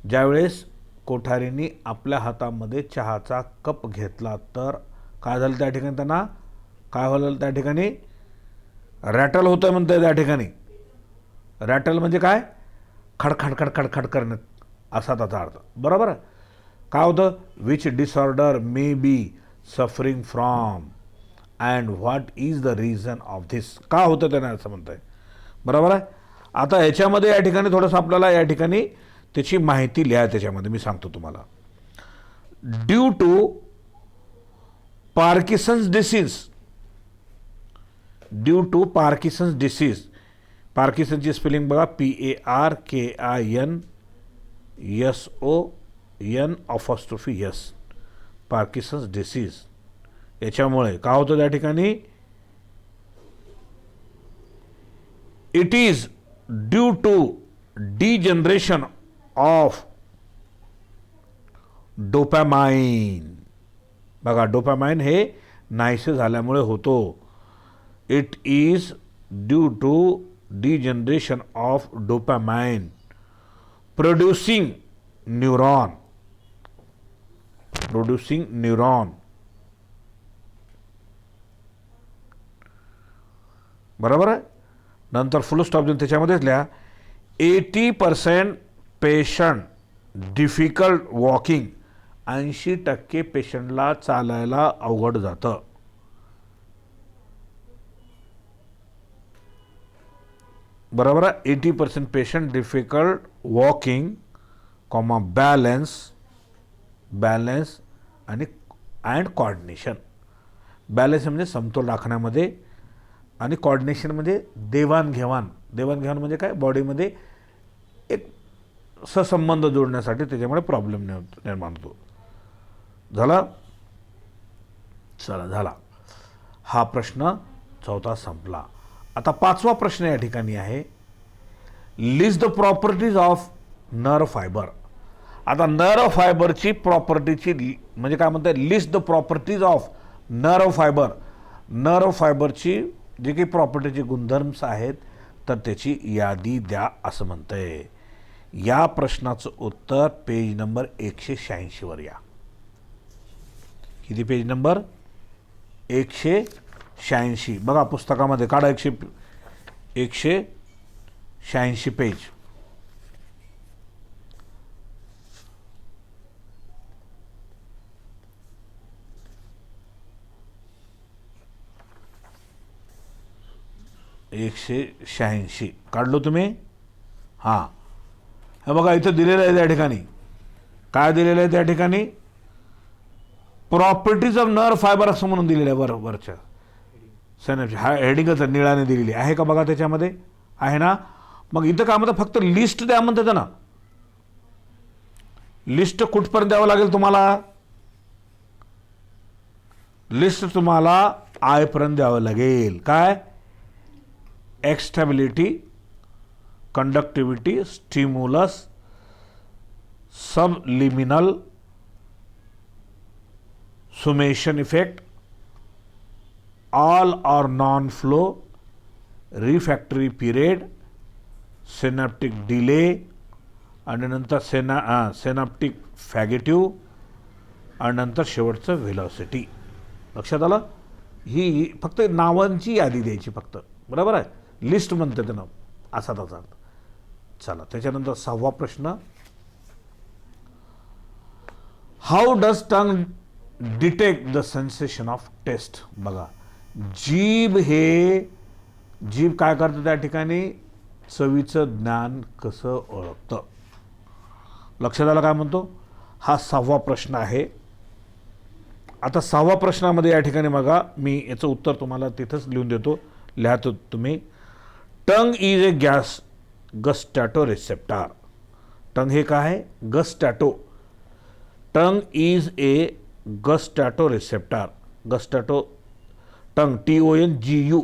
ज्यावेळेस कोठारीने आपल्या हातामध्ये चहाचा कप घेतला तर काय झालं त्या ठिकाणी, त्यांना काय झालं त्या ठिकाणी रॅटल होतं म्हणतं त्या ठिकाणी. रॅटल म्हणजे काय खडखड खडखड खड करणं असा त्याचा अर्थ, बरोबर. काय होतं which disorder may be suffering from and what is the reason of this. का होतं त्याने असं म्हणत आहे, बरोबर आहे. आता याच्यामध्ये या ठिकाणी थोडंसं आपल्याला या ठिकाणी त्याची माहिती लिहा. त्याच्यामध्ये मी सांगतो तुम्हाला. ड्यू टू पार्किन्सन्स डिसीज, पार्किन्सनची स्पेलिंग बघा PARKINSON पार्किन्सन्स डिसीज. याच्यामुळे काय होतं त्या ठिकाणी it is due to degeneration of dopamine. बघा डोपॅमाइन हे नाहीसे झाल्यामुळे होतो. It is due to degeneration of dopamine producing neuron. बरोबर आहे. नंतर फुल स्टॉप देऊन त्याच्यामध्येच लिहा 80% पेशंट डिफिकल्ट वॉकिंग. 80% पेशंटला चालायला अवघड जातं. बरोबर आहे. 80% patient difficult walking comma balance आणि अँड कॉर्डिनेशन. बॅलन्स म्हणजे समतोल राखण्यामध्ये आणि कॉर्डिनेशन म्हणजे देवाणघेवाण म्हणजे काय बॉडीमध्ये एक सहसंबंध जोडण्यासाठी त्याच्यामुळे प्रॉब्लेम निर्माण होतो. झाला. चला झाला. हा प्रश्न चौथा संपला. आता पाचवा प्रश्न या ठिकाणी आहे list the properties of nerve fibre. आता नर्व फायबरची प्रॉपर्टीची म्हणजे काय म्हणतात list the properties of nerve fibre. Nerve फायबरची जे काही प्रॉपर्टीचे गुणधर्म्स आहेत तर त्याची यादी द्या असं म्हणतंय. या प्रश्नाचं उत्तर पेज नंबर 186 वर या. किती पेज नंबर 186. बघा पुस्तकामध्ये काढा 186 पेज. (186) काढलो तुम्ही. हां हे बघा इथं दिलेलं आहे त्या ठिकाणी. काय दिलेलं आहे त्या ठिकाणी प्रॉपर्टीज ऑफ नर्व फायबर असं म्हणून दिलेलं आहे. वरच्या सैन्याची हा हेडिंगच निळाने दिलेली आहे का बघा त्याच्यामध्ये आहे ना. मग इथं काय म्हणतात फक्त लिस्ट द्या म्हणतात ना. लिस्ट कुठपर्यंत द्यावं लागेल तुम्हाला लिस्ट तुम्हाला आय पर्यंत द्यावं लागेल. काय? Excitability, conductivity, stimulus, subliminal, summation effect, all or none law, refractory period, synaptic delay आणि नंतर सिनॅप्टिक फॅगेटिव्ह आणि नंतर शेवटचं व्हेलॉसिटी. लक्षात आलं? ही फक्त नावांची यादी द्यायची फक्त. बरोबर आहे? लिस्ट म्हणते त्यानं, असा त्याचा अर्थ. चला त्याच्यानंतर 6वा प्रश्न. How does tongue detect the sensation of taste? बघा, जीभ काय करतं त्या ठिकाणी? चवीचं ज्ञान कसं ओळखतं? लक्षात आलं काय म्हणतो? हा 6वा प्रश्न आहे. आता 6व्या प्रश्नामध्ये या ठिकाणी बघा, मी याचं उत्तर तुम्हाला तिथंच लिहून देतो, लिहातो तुम्ही. टंग इज ए गस्टॅटो रिसेप्टर. टंग हे काय आहे? Gustatory. Tongue is a gustatory receptor. Gustatory, tongue TONGUE.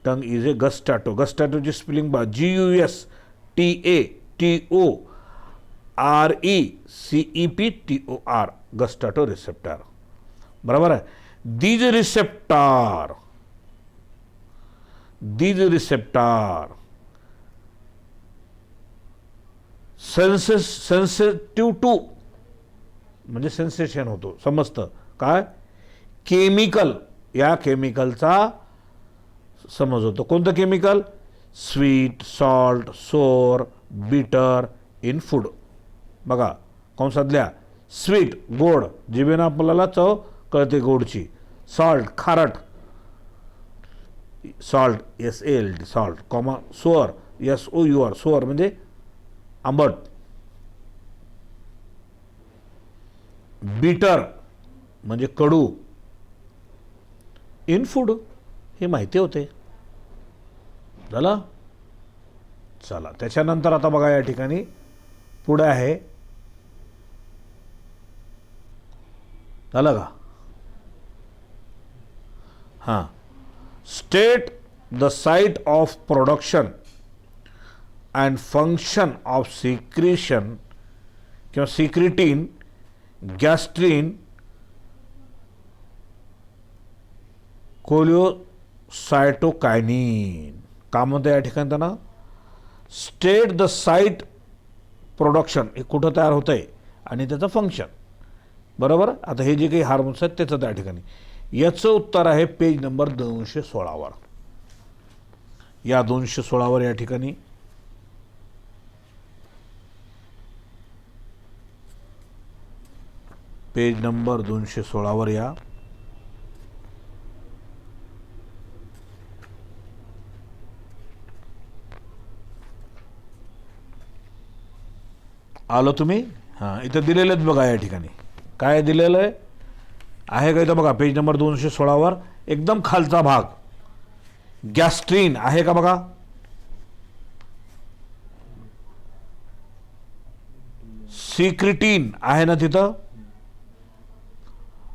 Tongue is a gustatory. गस्टॅटोची स्पेलिंग बघा, GUSTATORECEPTOR. Gustatory receptor. बरोबर आहे? दीज रिसेप्टर सेन्सिटिव्ह टू, म्हणजे सेन्सेशन होतो, समजतं काय? केमिकल, या केमिकलचा समज होतो. कोणतं केमिकल? स्वीट, सॉल्ट, सोर, बिटर इन फूड. बघा कंसातल्या, स्वीट गोड, जिभेनं आपल्याला चव कळते गोडची. सॉल्ट खारट, salt SALT salt, comma sour SOUR sour म्हणजे आंबट. बिटर म्हणजे कडू. इन फूड हे माहिती होते. झालं? चला त्याच्यानंतर आता बघा या ठिकाणी पुढे आहे. झालं का? हां. State the site of production and function of secretion किंवा सिक्रिटीन, गॅस्ट्रीन, कोलिओसायटोकायनिन. का म्हणतं या ठिकाणी त्यांना? स्टेट द साइट प्रोडक्शन, हे कुठं तयार होतं आहे आणि त्याचं फंक्शन. बरोबर? आता हे जे काही हार्मोन्स आहेत त्याचं त्या ठिकाणी. याचं उत्तर आहे पेज नंबर 216वर. या 216वर या ठिकाणी पेज नंबर 216वर या. आलो तुम्ही? हां, इथं दिलेलं आहेत बघा. या ठिकाणी काय दिलेलं आहे का इथं बघा, पेज नंबर 216वर एकदम खालचा भाग. गॅस्ट्रीन आहे का बघा? सिक्रिटीन आहे ना तिथं,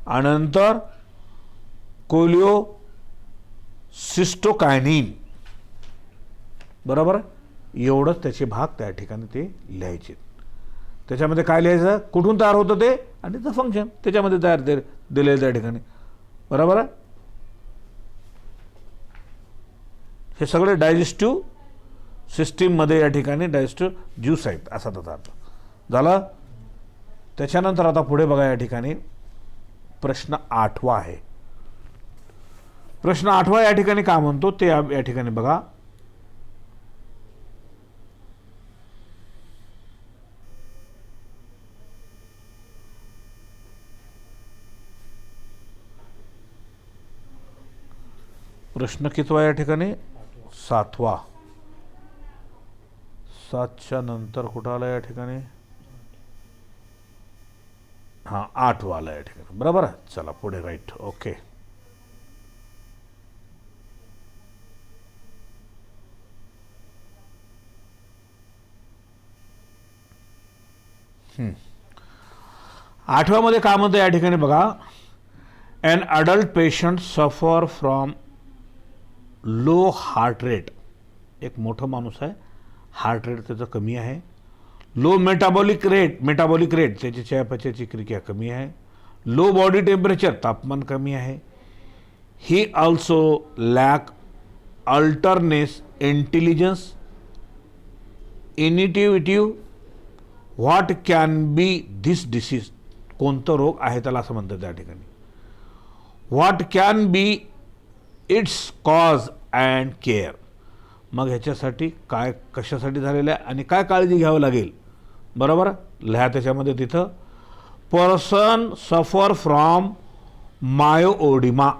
आणि नंतर कोलिओसिस्टोकायनिन. बरोबर? एवढंच त्याचे भाग त्या ठिकाणी ते लिहायचे. त्याच्यामध्ये काय लिहायचं? कुठून तयार होतं ते आणि त्याचं फंक्शन त्याच्यामध्ये तयार दिलेलं त्या ठिकाणी. बरोबर आहे? हे सगळे डायजेस्टिव्ह सिस्टीममध्ये या ठिकाणी डायजेस्टिव्ह ज्यूस आहेत, असा त्याचा अर्थ झाला. त्याच्यानंतर आता पुढे बघा या ठिकाणी प्रश्न 8वा आहे. प्रश्न 8वा या ठिकाणी काय म्हणतो ते या ठिकाणी बघा. प्रश्न कितवा या ठिकाणी? 7वा. 7च्या नंतर कुठं आला या ठिकाणी? हां, 8वा आला या ठिकाणी. बरोबर आहे? चला पुढे. राईट. ओके. 8व्यामध्ये काय म्हणतं या ठिकाणी बघा, an adult patient suffer from low heart rate. एक मोठं माणूस आहे, हार्ट रेट त्याचं कमी आहे. लो मेटाबॉलिक रेट त्याची चयापचयाची क्रिया कमी आहे. लो बॉडी टेम्परेचर, तापमान कमी आहे. He also lack alertness, intelligence, initiative. What can be this disease. कोणतं रोग आहे त्याला असं म्हणतात त्या ठिकाणी. What can be its cause and care. मग ह्याच्यासाठी काय, कशासाठी झालेलं आहे आणि काय काळजी घ्यावं लागेल. बरोबर लिहा त्याच्यामध्ये तिथं. Person suffer from मायोओडिमा.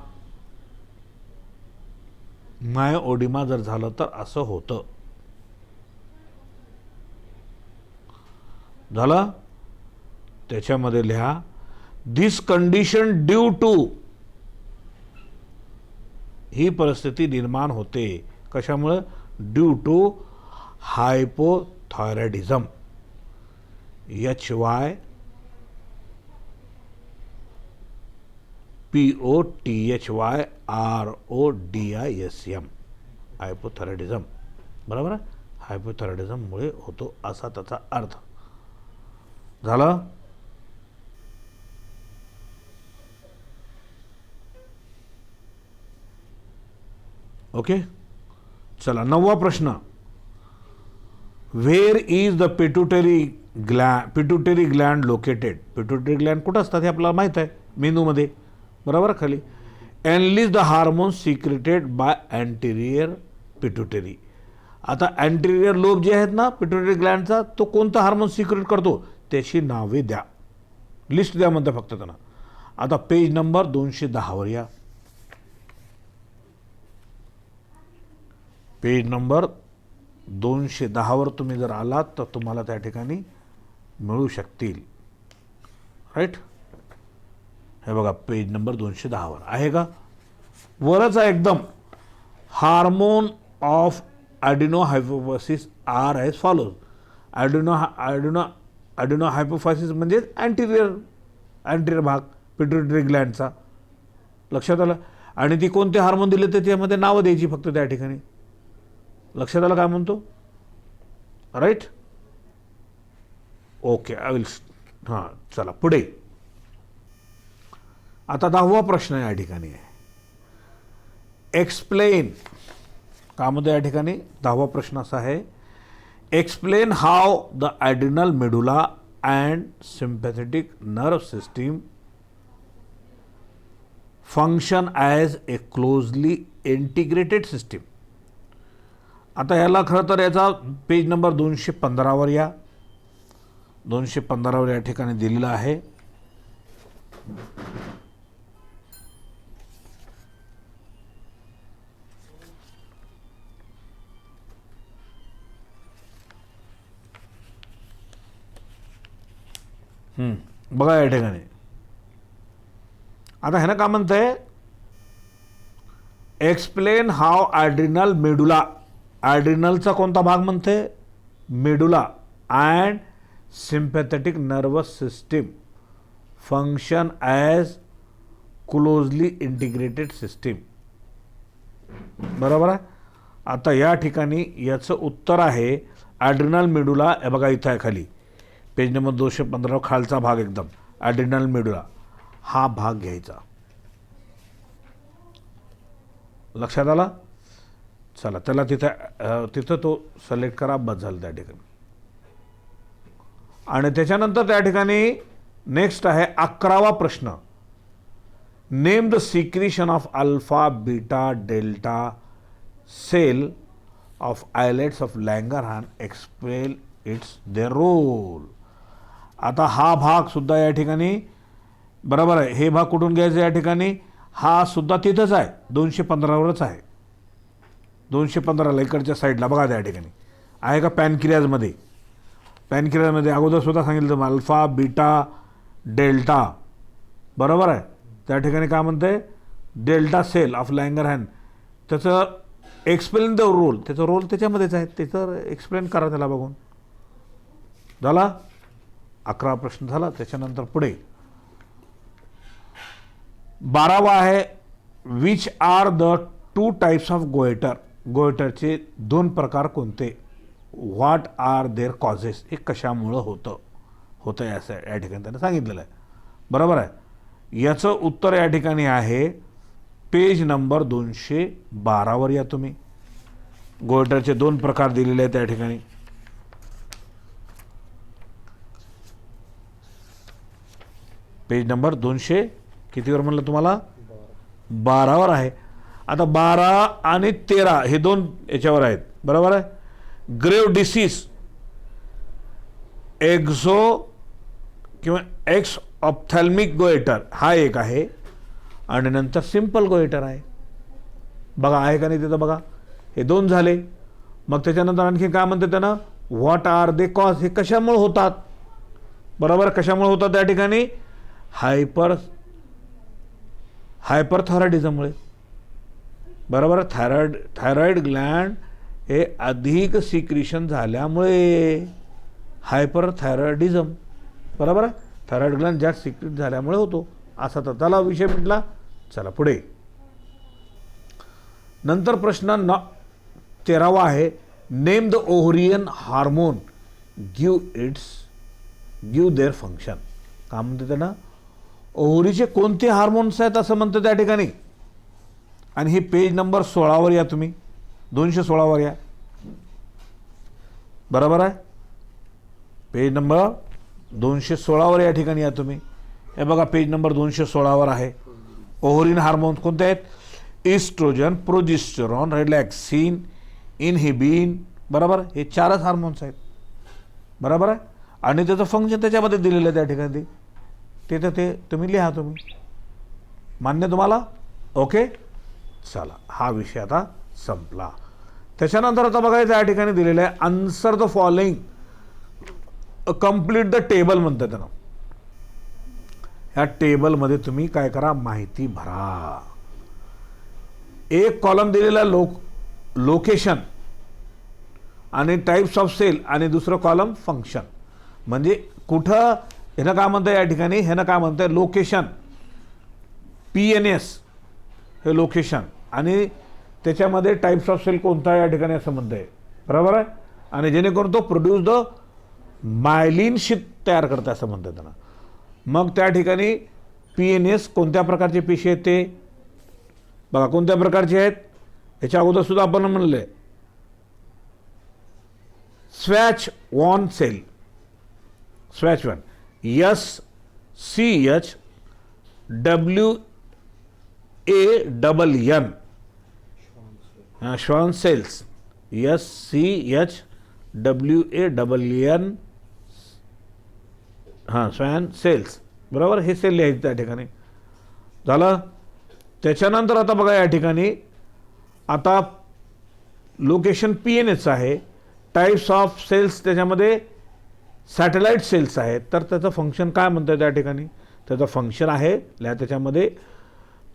मायोओडिमा जर झालं तर असं होतं. झालं. त्याच्यामध्ये लिहा, दिस कंडिशन ड्यू टू. ही परिस्थिती निर्माण होते कशामुळे, due to hypothyroidism. HYPOTHYROIDism. Hypothyroidism. बरोबर आहे. हायपोथायरॉइडिझममुळे होतो असा त्याचा अर्थ झाला. ओके. चला 9वा प्रश्न. Where is the pituitary gland located. Pituitary gland कुठं असतात हे आपल्याला माहीत आहे, मेंदूमध्ये. बरोबर खाली. Enlist the hormone secreted by anterior pituitary. आता अँटेरियर लोब जे आहेत ना पिट्युटरी ग्लँडचा, तो कोणता हार्मोन सिक्रेट करतो त्याची नावे द्या, लिस्ट द्या म्हणता फक्त त्यांना. आता पेज नंबर 210 या. पेज नंबर 210 तुम्ही जर आलात तर तुम्हाला त्या ठिकाणी मिळू शकतील. राईट. हे बघा पेज नंबर 210 आहे का, वरच आहे एकदम. Hormone of adeno hypophysis are as follows. Adeno hypophysis म्हणजे अँटेरियर भाग पिट्युटरी ग्लँडचा. लक्षात आलं. आणि ती कोणते हार्मोन दिले तर त्यामध्ये नावं द्यायची फक्त त्या ठिकाणी. लक्षात आलं काय म्हणतो. राईट. ओके. I will. हां चला पुढे. आता 10वा प्रश्न या ठिकाणी आहे. एक्सप्लेन. का म्हणतो या ठिकाणी 10वा प्रश्न असा आहे, explain how the adrenal medulla and sympathetic nerve system function as a closely integrated system. आता याला खरं तर याचा पेज नंबर 215 या. 215 या ठिकाणी दिलेला आहे. बघा या ठिकाणी. आता ह्यानं का म्हणतंय, एक्सप्लेन हाऊ ॲड्रिनल मेडुला. ॲड्रिनलचा कोणता भाग म्हणते, medulla and sympathetic nervous system function as closely integrated system. बरोबर आहे. आता या ठिकाणी याचं उत्तर आहे ॲड्रिनल मेडुला. हे बघा इथं आहे खाली पेज नंबर 215 खालचा भाग एकदम, ॲड्रिनल मेडुला हा भाग घ्यायचा. लक्षात आला. चला त्याला तिथं तो सिलेक्ट करा, बस झालं त्या ठिकाणी. आणि त्याच्यानंतर त्या ठिकाणी नेक्स्ट आहे 11वा प्रश्न. Name the secretion of alpha beta delta cell of islets of Langerhans. Explain its their role. आता हा भाग सुद्धा या ठिकाणी बरोबर आहे. हे भाग कुठून घ्यायचं या ठिकाणी, हा सुद्धा तिथंच आहे 215वरच आहे. 215ला इकडच्या साईडला बघा त्या ठिकाणी आहे का. पॅनक्रियाजमध्ये अगोदर सुद्धा सांगितलं अल्फा बीटा डेल्टा. बरोबर आहे. त्या ठिकाणी काय म्हणतंय, डेल्टा सेल ऑफ लँगरहॅन. त्याचं एक्सप्लेन द रोल, त्याचा रोल त्याच्यामध्येच आहे, त्याचं एक्सप्लेन करा त्याला बघून. झाला 11 प्रश्न झाला. त्याच्यानंतर पुढे 12वा आहे which are the two types of goitre. गोएटरचे दोन प्रकार कोणते. What are their causes. हे कशामुळं होतं असं या ठिकाणी त्यांनी सांगितलेलं आहे. बरोबर आहे. याचं उत्तर या ठिकाणी आहे पेज नंबर 212 या तुम्ही. गोएटरचे दोन प्रकार दिलेले आहेत त्या ठिकाणी. पेज नंबर 200 कितीवर म्हणलं तुम्हाला 12वर आहे. आता 12 आणि 13 हे दोन याच्यावर आहेत. बरोबर आहे. ग्रेव डिसीज एक्झो किंवा एक्स ऑप्थॅल्मिक गोएटर हा एक आहे आणि नंतर सिंपल गोएटर आहे. बघा आहे का नाही तिथं. बघा हे दोन झाले. मग त्याच्यानंतर आणखी काय म्हणते त्यानं व्हॉट आर दे कॉज. हे कशामुळे होतात. बरोबर कशामुळे होतात त्या ठिकाणी हायपरथायरॉइडिझममुळे. बरोबर. थायरॉइड ग्लँड हे अधिक सिक्रिशन झाल्यामुळे हायपरथायरॉइडिझम. बरोबर आहे. थायरॉइड ग्लँड जास्त सिक्रिट झाल्यामुळे होतो असा तर त्याला विषय म्हटला. चला पुढे. नंतर प्रश्न 13वा आहे name the ovarian hormone give their function. का म्हणते त्यांना ओव्हरीचे कोणते हार्मोन्स आहेत असं म्हणतं त्या ठिकाणी. आणि हे पेज नंबर 16वर या तुम्ही. 216वर या. बरोबर आहे. पेज नंबर 216वर या ठिकाणी या तुम्ही. हे बघा पेज नंबर 216वर आहे. ओव्हरीन हार्मोन्स कोणते आहेत. Oestrogen, progesterone, relaxin, inhibin. बरोबर. हे चारच हार्मोन्स आहेत. बरोबर आहे. आणि त्याचं फंक्शन त्याच्यामध्ये दिलेलं आहे त्या ठिकाणी. तिथे ते तुम्ही लिहा तुम्ही. मान्य तुम्हाला. ओके. चला हा विषय आता संपला. त्याच्यानंतर आता बघायचं या ठिकाणी दिलेलं आहे answer the following complete the table म्हणतात त्यांना. ह्या टेबलमध्ये तुम्ही काय करा माहिती भरा. एक कॉलम दिलेला लोकेशन आणि टाइप्स ऑफ सेल आणि दुसरं कॉलम फंक्शन. म्हणजे कुठं ह्यानं काय म्हणतं या ठिकाणी ह्यानं काय म्हणतं लोकेशन PNS हे लोकेशन आणि त्याच्यामध्ये टाइप्स ऑफ सेल कोणता या ठिकाणी असं म्हणतंय. बरोबर आहे. आणि जेणेकरून तो प्रोड्यूस द मायलिन शीत तयार करतं असं म्हणतात त्यांना. मग त्या ठिकाणी PNS कोणत्या प्रकारचे पेशी आहेत ते बघा. कोणत्या प्रकारचे आहेत याच्या अगोदर सुद्धा आपण म्हणले Schwann cell. Schwann SCHWANN Schwann cells. SCHWANN Schwann cells. बरोबर. हे सेल लिहायचे त्या ठिकाणी. झालं. त्याच्यानंतर आता बघा या ठिकाणी आता लोकेशन PNS आहे. टाइप्स ऑफ सेल्स त्याच्यामध्ये सॅटेलाइट सेल्स आहेत. तर त्याचं फंक्शन काय म्हणतं त्या ठिकाणी. त्याचं फंक्शन आहे लिहा त्याच्यामध्ये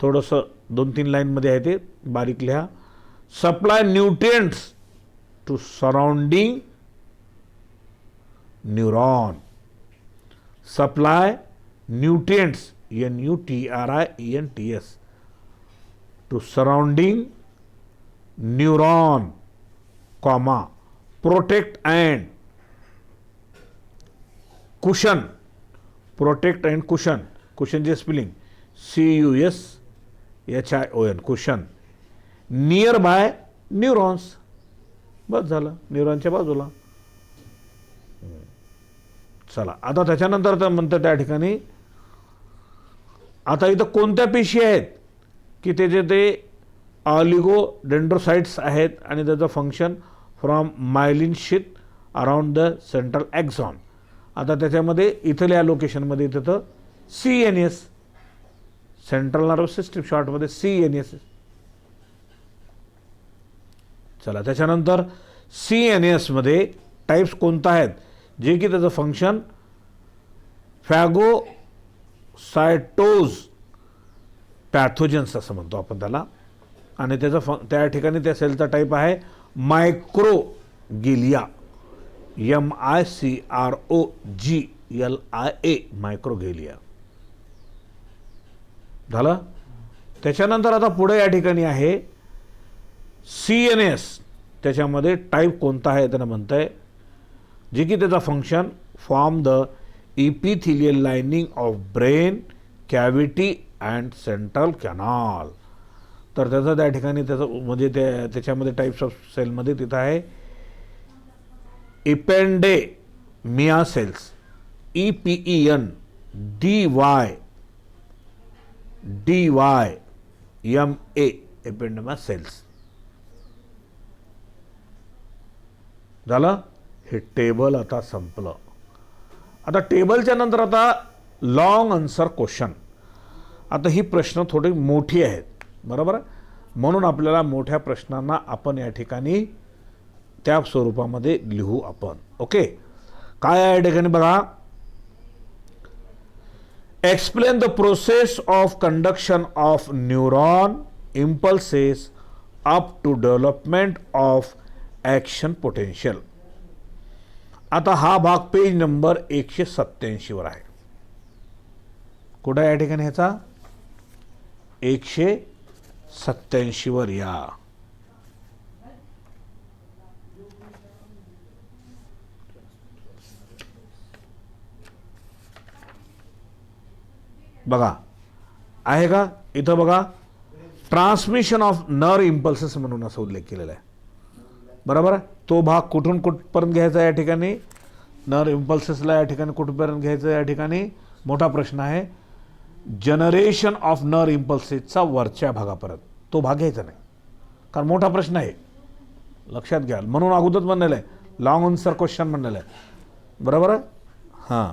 थोडंसं 2-3 लाईनमध्ये आहे ते बारीक लिहा. Supply nutrients to surrounding neuron. Supply nutrients NUTRIENTS to surrounding neuron comma protect and cushion. Protect and cushion. कुशनचे spelling CUSHION cushion. Near by neurons. बस झालं. न्यूरॉनच्या बाजूला. चला आता त्याच्यानंतर तर म्हणतं त्या ठिकाणी आता इथं कोणत्या पेशी आहेत की त्याचे ते ऑलिगोडेंड्रोसाइट्स आहेत आणि त्याचं function from myelin sheath around the central axon. आता त्याच्यामध्ये इथल्या लोकेशनमध्ये इथं तर CNS सेंट्रल नर्वस सिस्टीम शॉर्टमध्ये CNS. चला त्याच्यानंतर CNS मध्ये टाइप्स कोणता आहेत जे की त्याचं फंक्शन फॅगोसायटोज पॅथोजन्स असं म्हणतो आपण त्याला. आणि त्याचं त्या ठिकाणी त्या सेलचा टाईप आहे मायक्रोगेलिया. MICROGLIA मायक्रोगेलिया. झालं. त्याच्यानंतर आता पुढे या ठिकाणी आहे CNS. त्याच्यामध्ये टाईप कोणता आहे त्यांना म्हणतं आहे, जे की त्याचा function form the epithelial lining of brain cavity and central canal. तर त्याचं त्या ठिकाणी त्याचं म्हणजे त्याच्यामध्ये टाईप्स ऑफ सेलमध्ये तिथं आहे इपेंडेमिया सेल्स, EPEN DYMA एपेंडेमा सेल्स. झालं. हे टेबल आता संपलं. आता टेबलच्या नंतर आता लॉंग आन्सर क्वेश्चन. आता ही प्रश्न थोडी मोठी आहेत, बरोबर आहे. म्हणून आपल्याला मोठ्या प्रश्नांना आपण या ठिकाणी त्या स्वरूपामध्ये लिहू आपण. ओके. काय आहे या ठिकाणी बघा. Explain the process of conduction of neuron impulses up to development of action potential. आता हा भाग पेज नंबर 187 वर आहे. कुठं या ठिकाणी ह्याचा 187 वर या. बघा आहे का इथं. बघा ट्रान्समिशन ऑफ नर्व इम्पल्सेस म्हणून असं उल्लेख केलेला आहे, बरोबर आहे. तो भाग कुठून कुठपर्यंत घ्यायचा या ठिकाणी. नर्व इम्पल्सेसला या ठिकाणी कुठपर्यंत घ्यायचं या ठिकाणी मोठा प्रश्न आहे. जनरेशन ऑफ नर्व इम्पल्सेसचा वरच्या भागापर्यंत तो भाग घ्यायचा नाही, कारण मोठा प्रश्न आहे, लक्षात घ्या. म्हणून अगोदरच म्हणलेलं आहे लॉंग आन्सर क्वेश्चन म्हणलेलं आहे, बरोबर आहे. हां.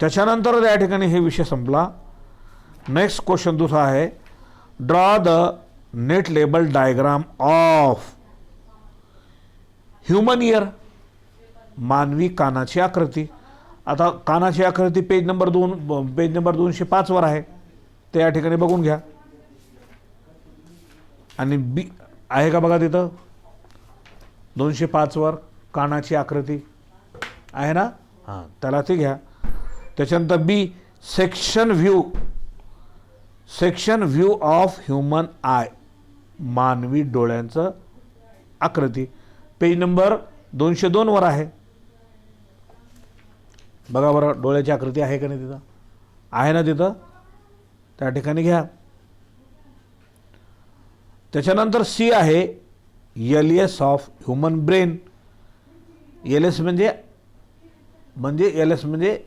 त्याच्यानंतर या ठिकाणी हे विषय संपला. नेक्स्ट क्वेश्चन दुसरा आहे, draw the net label diagram of human year. मानवी कानाची आकृती. आता कानाची आकृती पेज नंबर 205 वर आहे, ते या ठिकाणी बघून घ्या. आणि बी आहे का बघा तिथं 205 वर कानाची आकृती आहे ना. हां, त्याला ते घ्या. त्याच्यानंतर B section view of human eye. मानवी डोळ्यांचं आकृती पेज नंबर 202 वर आहे. बघा बरं डोळ्याची आकृती आहे का नाही तिथं. आहे ना तिथं, त्या ठिकाणी घ्या. त्याच्यानंतर सी आहे LS of human brain. LS म्हणजे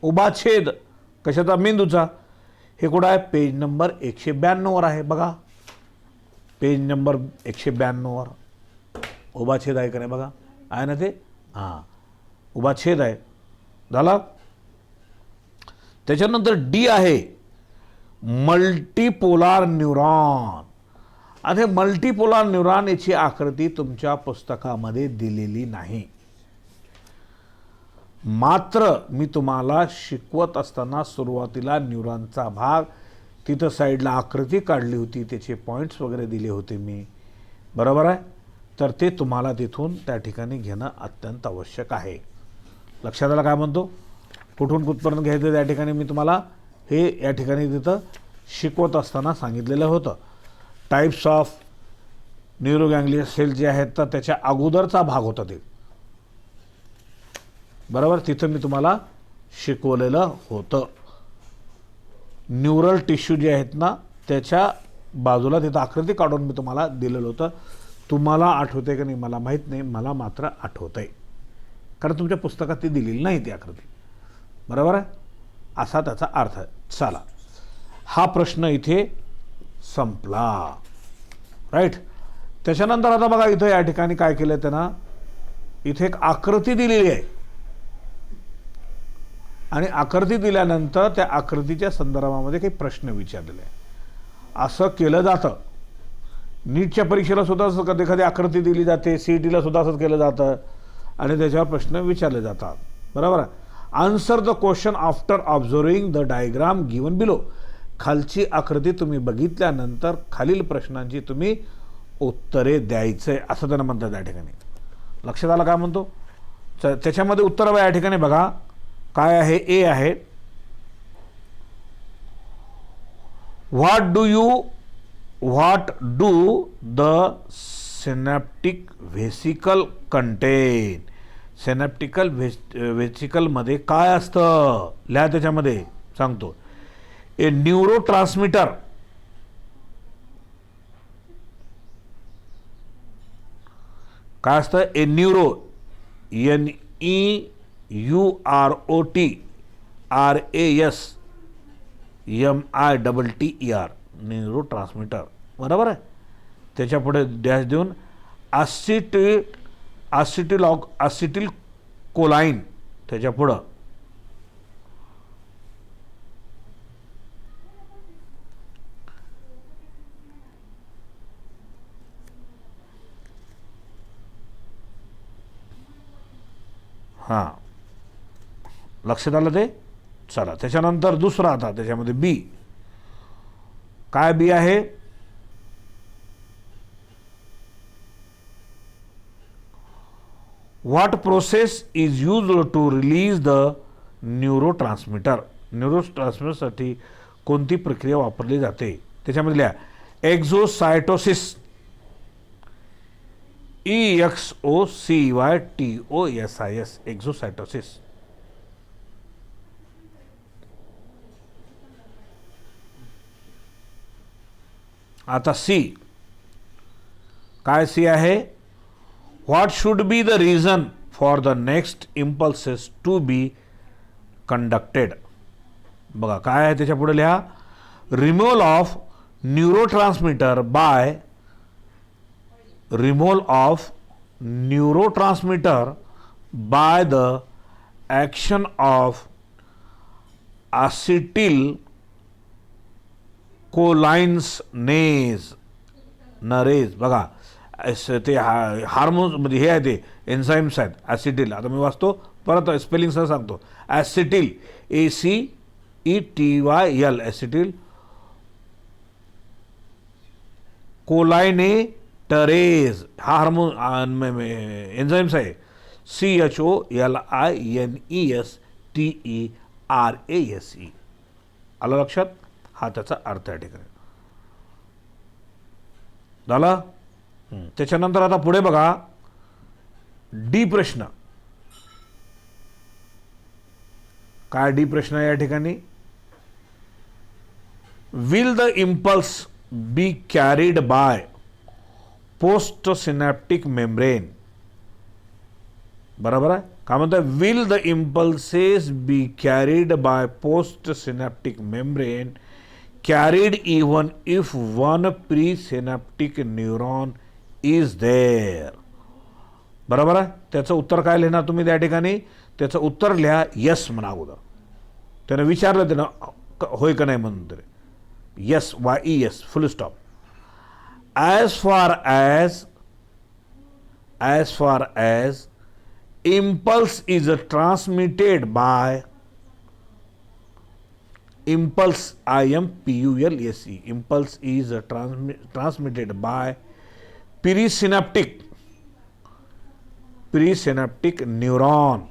उभा छेद कशाचा, मेंदूचा. हे कुठं आहे पेज नंबर 192 वर आहे. बघा पेज नंबर 192 वर उभा छेद आहे का नाही बघा. आहे ना ते. हां, उभा छेद आहे. झाला. त्याच्यानंतर डी आहे मल्टीपोलार न्यूरॉन. आता मल्टीपोलार न्यूरॉन याची आकृती तुमच्या पुस्तकामध्ये दिलेली नाही, मात्र मी तुम्हाला शिकवत असताना सुरुवातीला न्यूरॉनचा भाग तिथं साईडला आकृती काढली होती, त्याचे पॉईंट्स वगैरे दिले होते मी, बरोबर आहे. तर ते तुम्हाला तिथून त्या ठिकाणी घेणं अत्यंत आवश्यक आहे. लक्षात आलं काय म्हणतो, कुठून कुठपर्यंत घ्यायचं त्या ठिकाणी मी तुम्हाला हे या ठिकाणी तिथं शिकवत असताना सांगितलेलं होतं. टाईप्स ऑफ न्यूरोगॅंग्लियन सेल जे आहेत तर त्याच्या अगोदरचा भाग होता ते, बरोबर. तिथं मी तुम्हाला शिकवलेलं होतं. न्यूरल टिश्यू जे आहेत ना त्याच्या बाजूला तिथं आकृती काढून मी तुम्हाला दिलेलं होतं. तुम्हाला आठवते का नाही मला माहीत नाही, मला मात्र आठवत आहे, कारण तुमच्या पुस्तकात ती दिलेली नाही ती आकृती, बरोबर आहे. असा त्याचा अर्थ आहे. चला, हा प्रश्न इथे संपला, राईट. त्याच्यानंतर आता बघा इथं या ठिकाणी काय केलं त्यानं, इथे एक आकृती दिलेली आहे आणि आकृती दिल्यानंतर त्या आकृतीच्या संदर्भामध्ये काही प्रश्न विचारलेले आहे. असं केलं जातं. नीटच्या परीक्षेला सुद्धा असं कधी कधी आकृती दिली जाते, CETला सुद्धा असंच केलं जातं आणि त्याच्यावर प्रश्न विचारले जातात, बरोबर आहे. Answer the question after observing the diagram given below. खालची आकृती तुम्ही बघितल्यानंतर खालील प्रश्नांची तुम्ही उत्तरे द्यायचे असं त्यांना म्हणतात त्या ठिकाणी. लक्षात आलं काय म्हणतो. त्याच्यामध्ये उत्तर या ठिकाणी बघा काय आहे. ए आहे what do the synaptic vesicle contain? Synaptical व्हेसिकलमध्ये काय असतं? लिहा त्याच्यामध्ये, सांगतो. ए न्यूरो ट्रान्समीटर, काय असतं? ए न्यूरो, NEUROTRASMITER, न्यूरो ट्रान्समीटर, बरोबर आहे. त्याच्या पुढे डॅश देऊन ॲसिटिल कोलाइन, त्याच्या पुढं हां, लक्षात आलं ते? चला, त्याच्यानंतर दुसरा आता त्याच्यामध्ये बी. काय बी आहे? What process is used to release the neurotransmitter? न्यूरोट्रान्समीटरसाठी कोणती प्रक्रिया वापरली जाते? त्याच्यामध्ये लिहा एक्झोसायटोसिस, EXOCYTOSIS, एक्झोसायटोसिस. आता सी, काय सी आहे? What should be the reason for the next impulses to be conducted? बघा काय आहे त्याच्या पुढे लिहा removal of neurotransmitter by the action of acetylcholinesterase. बघा ते हार्मोन्स म्हणजे हे आहे, ते एन्झाईम्स आहेत. ॲसिटिल, आता मी वाचतो परत, स्पेलिंगसह सांगतो. ॲसिटिल, ACETYL, ॲसिटिल कोलाइनेटरेज, हा हार्मोन एन्झाईम्स आहे. CHOLINESTERASE. आलं लक्षात? हा त्याचा अर्थ आहे ठिकाणी. झालं? त्याच्यानंतर आता पुढे बघा डी प्रश्न. काय डी प्रश्न या ठिकाणी? Will the impulse be carried by post synaptic membrane? बरोबर आहे. काय म्हणतात? Will the impulses be carried by post synaptic membrane carried even if one pre synaptic neuron is there? बरोबर आहे. त्याचं उत्तर काय लिहिणार तुम्ही त्या ठिकाणी? त्याचं उत्तर लिहा यस म्हणा अगोदर. त्यानं विचारलं त्यानं होय का नाही म्हणून, तरी yes, YES, full stop. as far as impulse is transmitted by impulse, IMPULSE, impulse is transmitted by presynaptic neuron,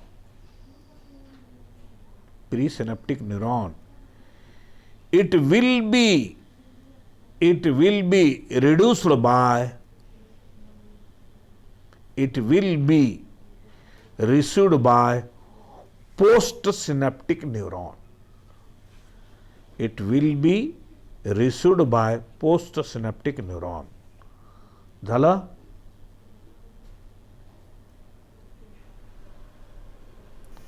it will be reduced by, it will be received by postsynaptic neuron. It will be received by postsynaptic neuron. झालं?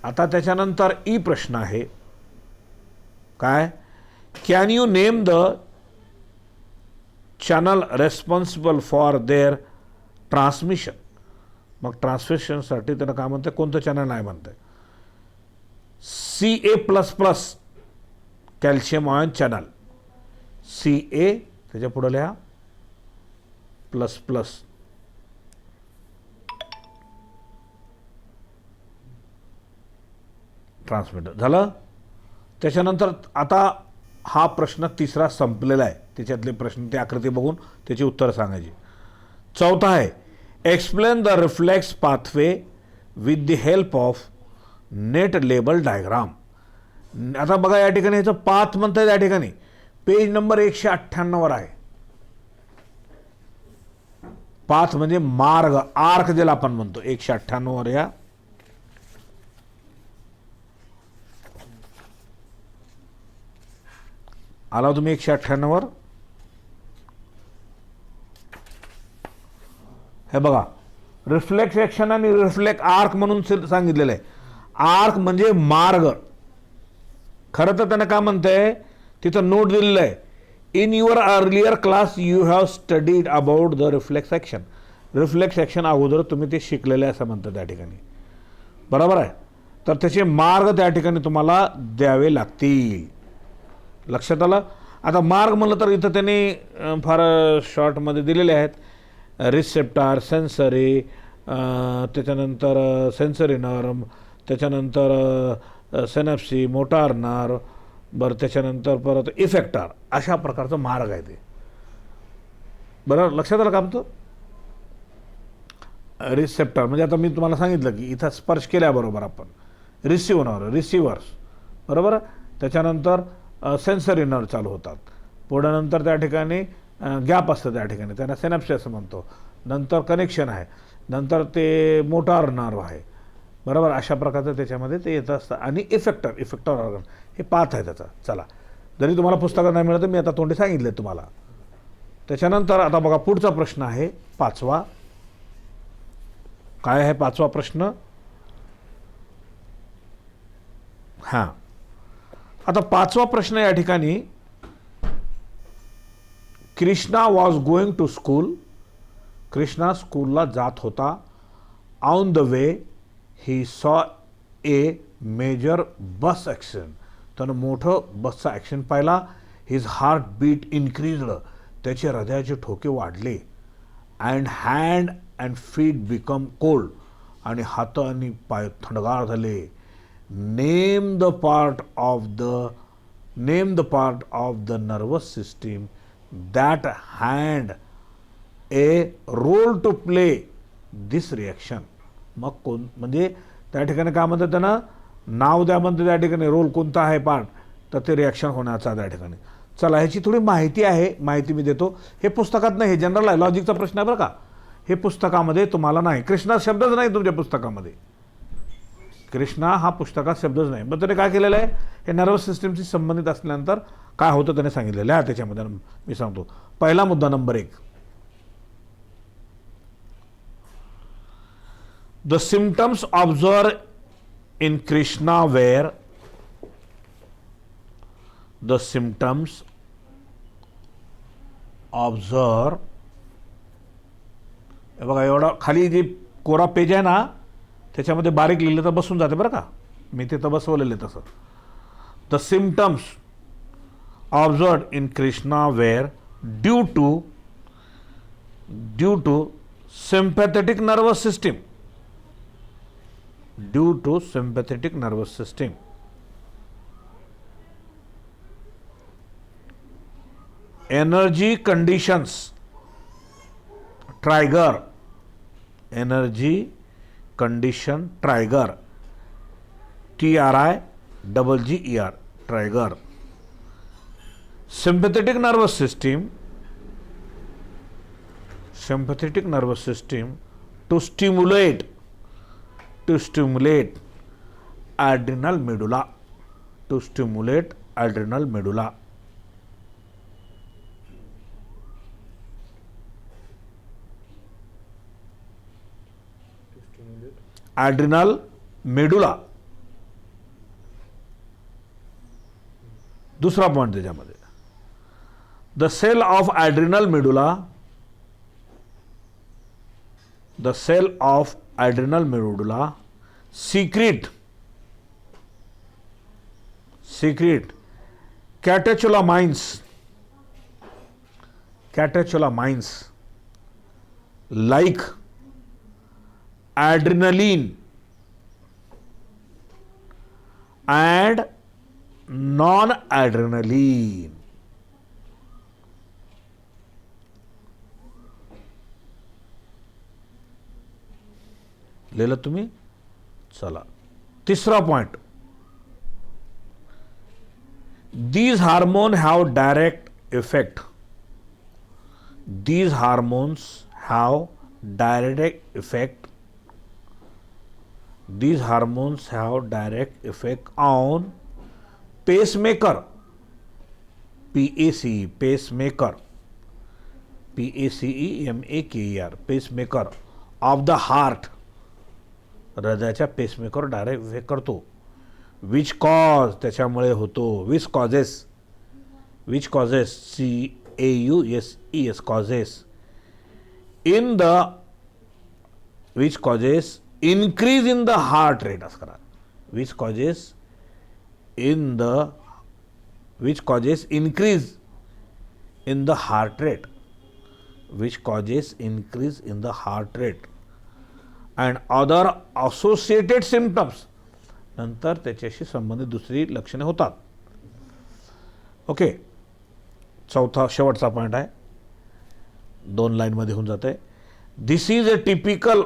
आता त्याच्यानंतर E प्रश्न आहे. काय? Can you name the channel responsible for their transmission? मग ट्रान्समिशनसाठी त्यानं काय म्हणतं? कोणतं चॅनल आहे म्हणतं? CA++ calcium ion channel. CA, त्याच्या पुढे लिहा ++. ट्रान्समिटर झालं. त्याच्यानंतर आता हा प्रश्न तिसरा संपलेला आहे. त्याच्यातले प्रश्न, ते आकृती बघून त्याची उत्तर सांगायची. चौथा आहे explain the reflex pathway with the help of net label diagram. आता बघा या ठिकाणी ह्याचं पाथ म्हणतात, या ठिकाणी पेज नंबर 198 आहे. पाथ म्हणजे मार्ग, आर्क ज्याला आपण म्हणतो. 198 वर या. आला तुम्ही 198 वर. हे बघा, रिफ्लेक्स ऍक्शन आणि रिफ्लेक्ट आर्क म्हणून सांगितलेलं आहे. आर्क म्हणजे मार्ग. खरं तर त्यानं काय म्हणतंय, तिथं नोट दिलेलं आहे, in your earlier class you have studied about the reflex action. Reflex action अगोदर तुम्ही ते शिकलेले असं म्हणतं त्या ठिकाणी. बरोबर आहे. तर त्याचे मार्ग त्या ठिकाणी तुम्हाला द्यावे लागतील. लक्षात आलं. आता मार्ग म्हणलं तर इथं त्यांनी फार शॉर्टमध्ये दिलेले आहेत. रिसेप्टार, सेन्सरी, त्याच्यानंतर सेन्सरी नर्व, त्याच्यानंतर सेनॅप्सी, मोटार नर्व, बरं त्याच्यानंतर परत इफेक्टर, अशा प्रकारचं मार्ग आहे ते. बरं लक्षात आलं का आमचं. रिसेप्टर म्हणजे आता मी तुम्हाला सांगितलं की इथं स्पर्श केल्याबरोबर आपण रिसिव्हर्स, बरोबर. त्याच्यानंतर सेन्सरी नर्व चालू होतात. पुढे नंतर त्या ठिकाणी गॅप असतं, त्या ठिकाणी त्यांना सेनॅप्सी असं म्हणतो. नंतर कनेक्शन आहे, नंतर ते मोटार नर्व आहे, बरोबर. अशा प्रकारचं त्याच्यामध्ये ते येत असतं. आणि इफेक्टर ऑर्गन हे पाथ आहे त्याचा. चला, जरी तुम्हाला पुस्तकात नाही मिळत, मी आता तोंडी सांगितले तुम्हाला. त्याच्यानंतर आता बघा पुढचा प्रश्न आहे 5वा. काय आहे 5वा प्रश्न. हां, आता 5वा प्रश्न या ठिकाणी, Krishna was going to school. Krishna स्कूलला जात होता. On the way he saw a major bus accident. त्यानं मोठं बसचा ॲक्सिडेंट पाहिला. His heart beat increased. त्याचे हृदयाचे ठोके वाढले. And hand and feet become cold. आणि हात आणि पाय थंडगार झाले. Name the part of the nervous system that hand a role to play this reaction. मग कोण म्हणजे त्या ठिकाणी काय म्हणतात, त्यांना नाव द्या म्हणतं त्या ठिकाणी. रोल कोणता आहे पार्ट, तर ते रिॲक्शन होण्याचा त्या ठिकाणी. चला, ह्याची थोडी माहिती आहे, माहिती मी देतो. हे पुस्तकात नाही, हे जनरल आहे, लॉजिकचा प्रश्न आहे बरं का. हे पुस्तकामध्ये तुम्हाला नाही. कृष्णा शब्दच नाही तुमच्या पुस्तकामध्ये. कृष्णा हा पुस्तकात शब्दच नाही. मग त्याने काय केलेलं आहे, हे नर्वस सिस्टीमशी संबंधित असल्यानंतर काय होतं त्याने सांगितलेलं आहे. त्याच्यामध्ये मी सांगतो. पहिला मुद्दा number 1, the symptoms observe in Krishna were. The symptoms observe. हे बघा, एवढा खाली जे कोरा पेज आहे ना, त्याच्यामध्ये बारीक लिहिलं तर बसून जाते बरं का. मी तिथं बसवलेलं आहे तसं. The symptoms observe in Krishna were due to sympathetic nervous system. Due to sympathetic nervous system. Energy conditions trigger. Energy condition trigger. TRIGGER trigger. sympathetic nervous system to stimulate adrenal medulla. To stimulate adrenal medulla. Adrenal medulla. दूसरा point त्याच्यामध्ये, the cell of adrenal medulla. The cell of adrenal medulla secrete catecholamines like adrenaline and non-adrenaline. लिहिलं तुम्ही. चला, तिसरा पॉइंट, These hormones have direct effect. These hormones have direct effect. These hormones have direct effect on pacemaker. PACE, pacemaker. PACEMAKER, pacemaker of the heart. हृदयाच्या pacemaker direct effect करतो. Which cause, त्याच्यामुळे होतो. Which causes CAUSES causes in the which causes increase in the heart rate. असं करा. Which causes increase in the heart rate. which causes increase in the heart rate and other associated symptoms. नंतर त्याच्याशी संबंधित दुसरी लक्षणे होतात. Okay, चौथा शेवटचा पॉईंट आहे, 2 लाईनमध्ये होऊन जाते. This is a typical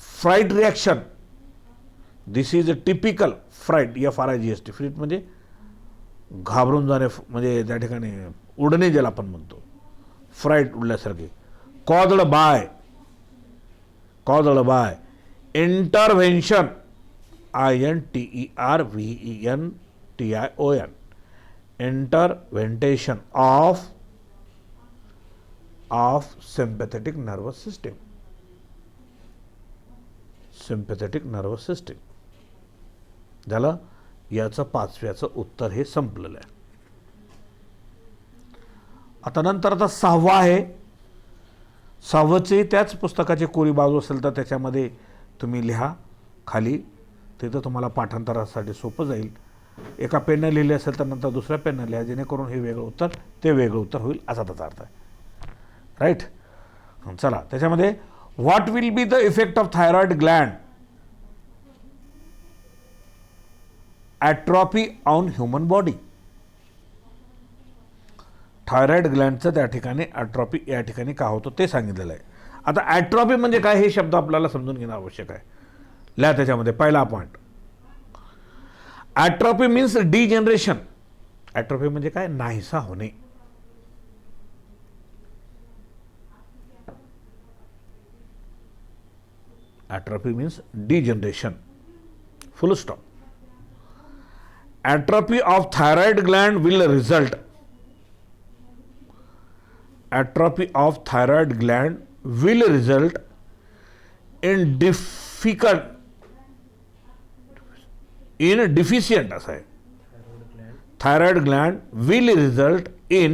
fright reaction. This is a typical fright, FRIGHT. Fright म्हणजे घाबरून जाणे, म्हणजे त्या ठिकाणी उडणे ज्याला आपण म्हणतो, freight उडल्यासारखे. caused by intervention, INTERVENTION, intervention of sympathetic nervous system. Sympathetic nervous system. झालं. याचं 5व्याचं उत्तर हे संपलेलं आहे. आता नंतर 6वा आहे. 6वचे त्याच पुस्तकाची कोरी बाजू असेल तर त्याच्यामध्ये तुम्ही लिहा खाली, तिथं तुम्हाला पाठांतरासाठी सोपं जाईल. एका पेननं लिहिले असेल तर नंतर दुसऱ्या पेननं लिहा, जेणेकरून हे वेगळं उत्तर ते वेगळं उत्तर होईल, असा त्याचा अर्थ आहे. राईट. चला, त्याच्यामध्ये what will be the effect of thyroid gland atrophy on human body. Thyroid ग्लँडचं त्या ठिकाणी ॲट्रॉफी या ठिकाणी का होतं ते सांगितलेलं आहे. आता ॲट्रॉफी म्हणजे काय हे शब्द आपल्याला समजून घेणं आवश्यक आहे. लिहा त्याच्यामध्ये पहिला पॉईंट. ॲट्रॉफी means degeneration. ॲट्रॉफी म्हणजे काय? नाहीसा होणे. ॲट्रॉफी means degeneration, full stop. Atrophy of thyroid gland will result. Atrophy of thyroid gland will result in deficient असं आहे. Thyroid gland will result in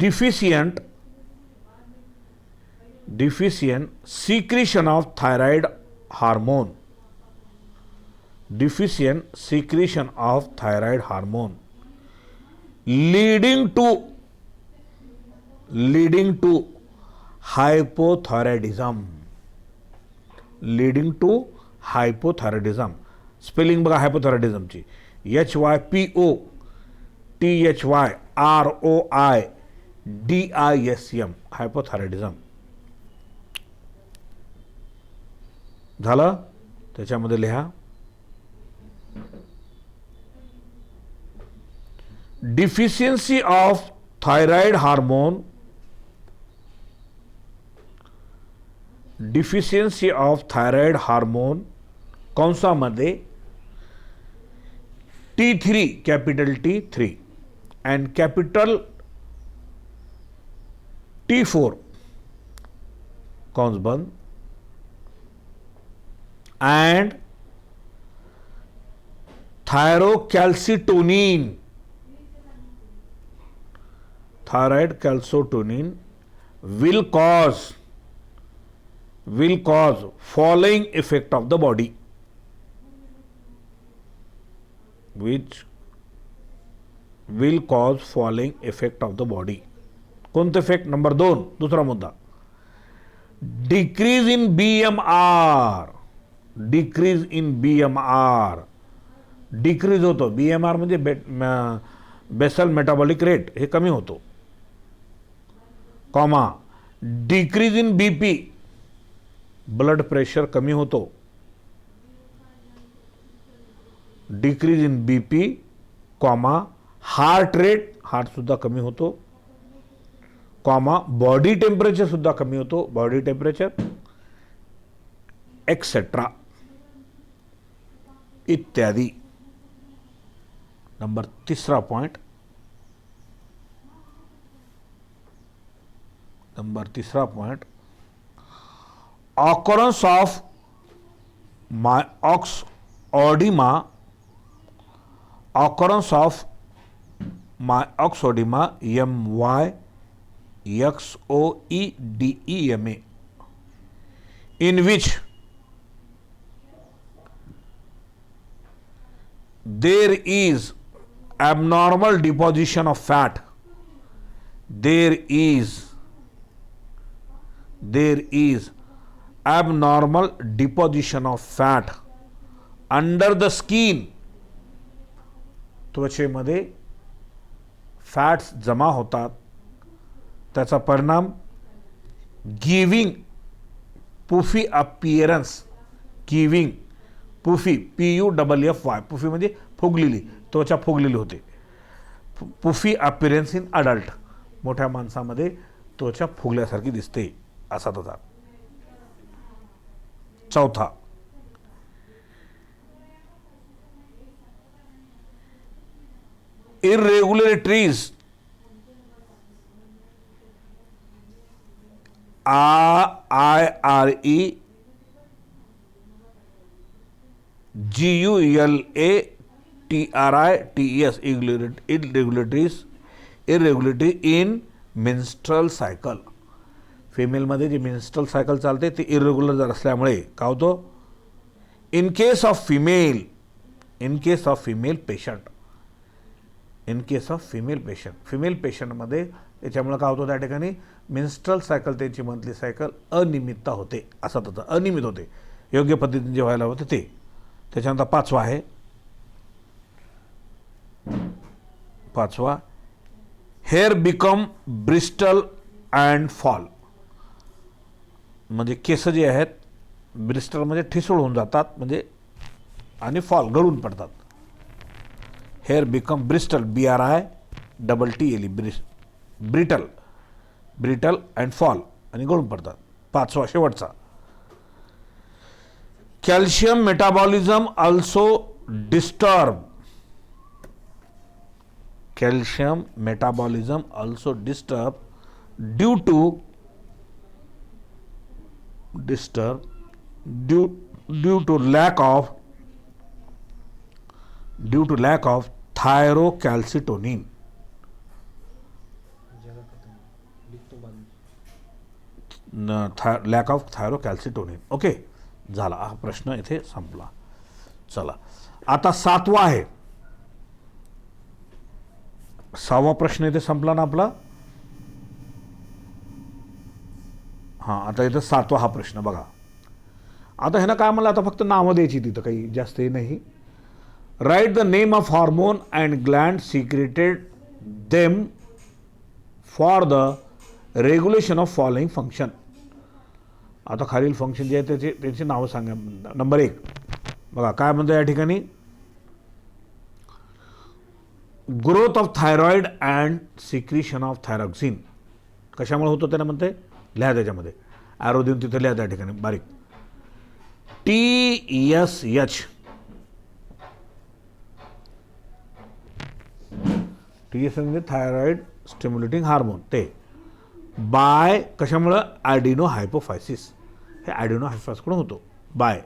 deficient secretion of thyroid hormone. Deficient secretion of thyroid hormone leading to hypothyroidism. Leading to hypothyroidism. Spelling बघा hypothyroidism ची. HYPOTHYROIDISM, hypothyroidism. झालं. त्याच्यामध्ये लिहा deficiency of thyroid hormone. Deficiency of thyroid hormone कौन सा मध्ये? T3, capital T3 and capital T4 कौन बंद, and thyrocalcitonin. Thyroid calcitonin will cause following effect of the body, which will cause following effect of the body. कोणते effect? Number 2, दूसरा मुद्दा, decrease in BMR. Decrease in BMR. Decrease होतो. BMR म्हणजे basal metabolic rate, हे कमी होतो. Comma, decrease in BP, blood pressure कमी होतो. Decrease in BP, comma heart rate, हार्टसुद्धा कमी होतो, कॉमा बॉडी टेम्परेचरसुद्धा कमी होतो, बॉडी टेम्परेचर एक्सेट्रा इत्यादी. Number 3 point, number 3 point, occurrence of myxedema, occurrence of myxedema, myxoedema, in which there is abnormal deposition of fat, there is abnormal deposition of fat under the skin, त्वचेमध्ये fats जमा होतात, त्याचा परिणाम giving puffy appearance, giving puffy, PUFFY, puffy म्हणजे फुगलेली, त्वचा फुगलेली होते, पुफी appearance in adult, मोठ्या माणसामध्ये त्वचा फुगल्यासारखी दिसते असा त्याचा. 4, irregularities irregularity in menstrual cycle. फिमेलमध्ये जे मेन्स्ट्रल सायकल चालते ते इरेग्युलर जर असल्यामुळे काय होतं, in case of female patient, female पेशंटमध्ये त्याच्यामुळे काय होतं, त्या ठिकाणी मेन्स्ट्रल सायकल, त्यांची मंथली सायकल अनियमितता होते, असं त्याचं अनियमित होते, योग्य पद्धतीने जे व्हायला होते ते. त्याच्यानंतर 5 आहे, 5 hair become Bristol and fall, म्हणजे केस जे आहेत ब्रिस्टल म्हणजे ठिसूळ होऊन जातात, म्हणजे आणि फॉल गळून पडतात. Hair become bristle, BRITTLE, brittle and fall, आणि गळून पडतात. 5 शेवटचा, calcium metabolism also disturb, calcium metabolism also disturbed due to lack of thyrocalcitonin. Lack of thyrocalcitonin. Okay, झाला हा प्रश्न इथे संपला. चला आता 7वा आहे, 6वा प्रश्न इथे संपला ना आपला. हां, आता इथं 7वा हा प्रश्न बघा. आता ह्यानं काय म्हणलं, आता फक्त नावं द्यायची, तिथं काही जास्तही नाही. Write the name of hormone and Gland secreted them for the regulation of following function. आता खालील फंक्शन जे आहे त्याची नावं सांगा. नंबर 1 बघा काय म्हणतं या ठिकाणी, growth of thyroid and secretion of thyroxine. कशामुळे होतं त्यानं म्हणते, लिहा त्याच्यामध्ये ॲरो देऊन तिथे लिहा त्या ठिकाणी बारीक. TSH, म्हणजे थायरॉइड स्टिम्युलेटिंग हार्मोन, ते बाय कशामुळं, ॲडिनो हायपोफायसिस. हे ॲडिनो हायपोफायसिसकडून होतो, बाय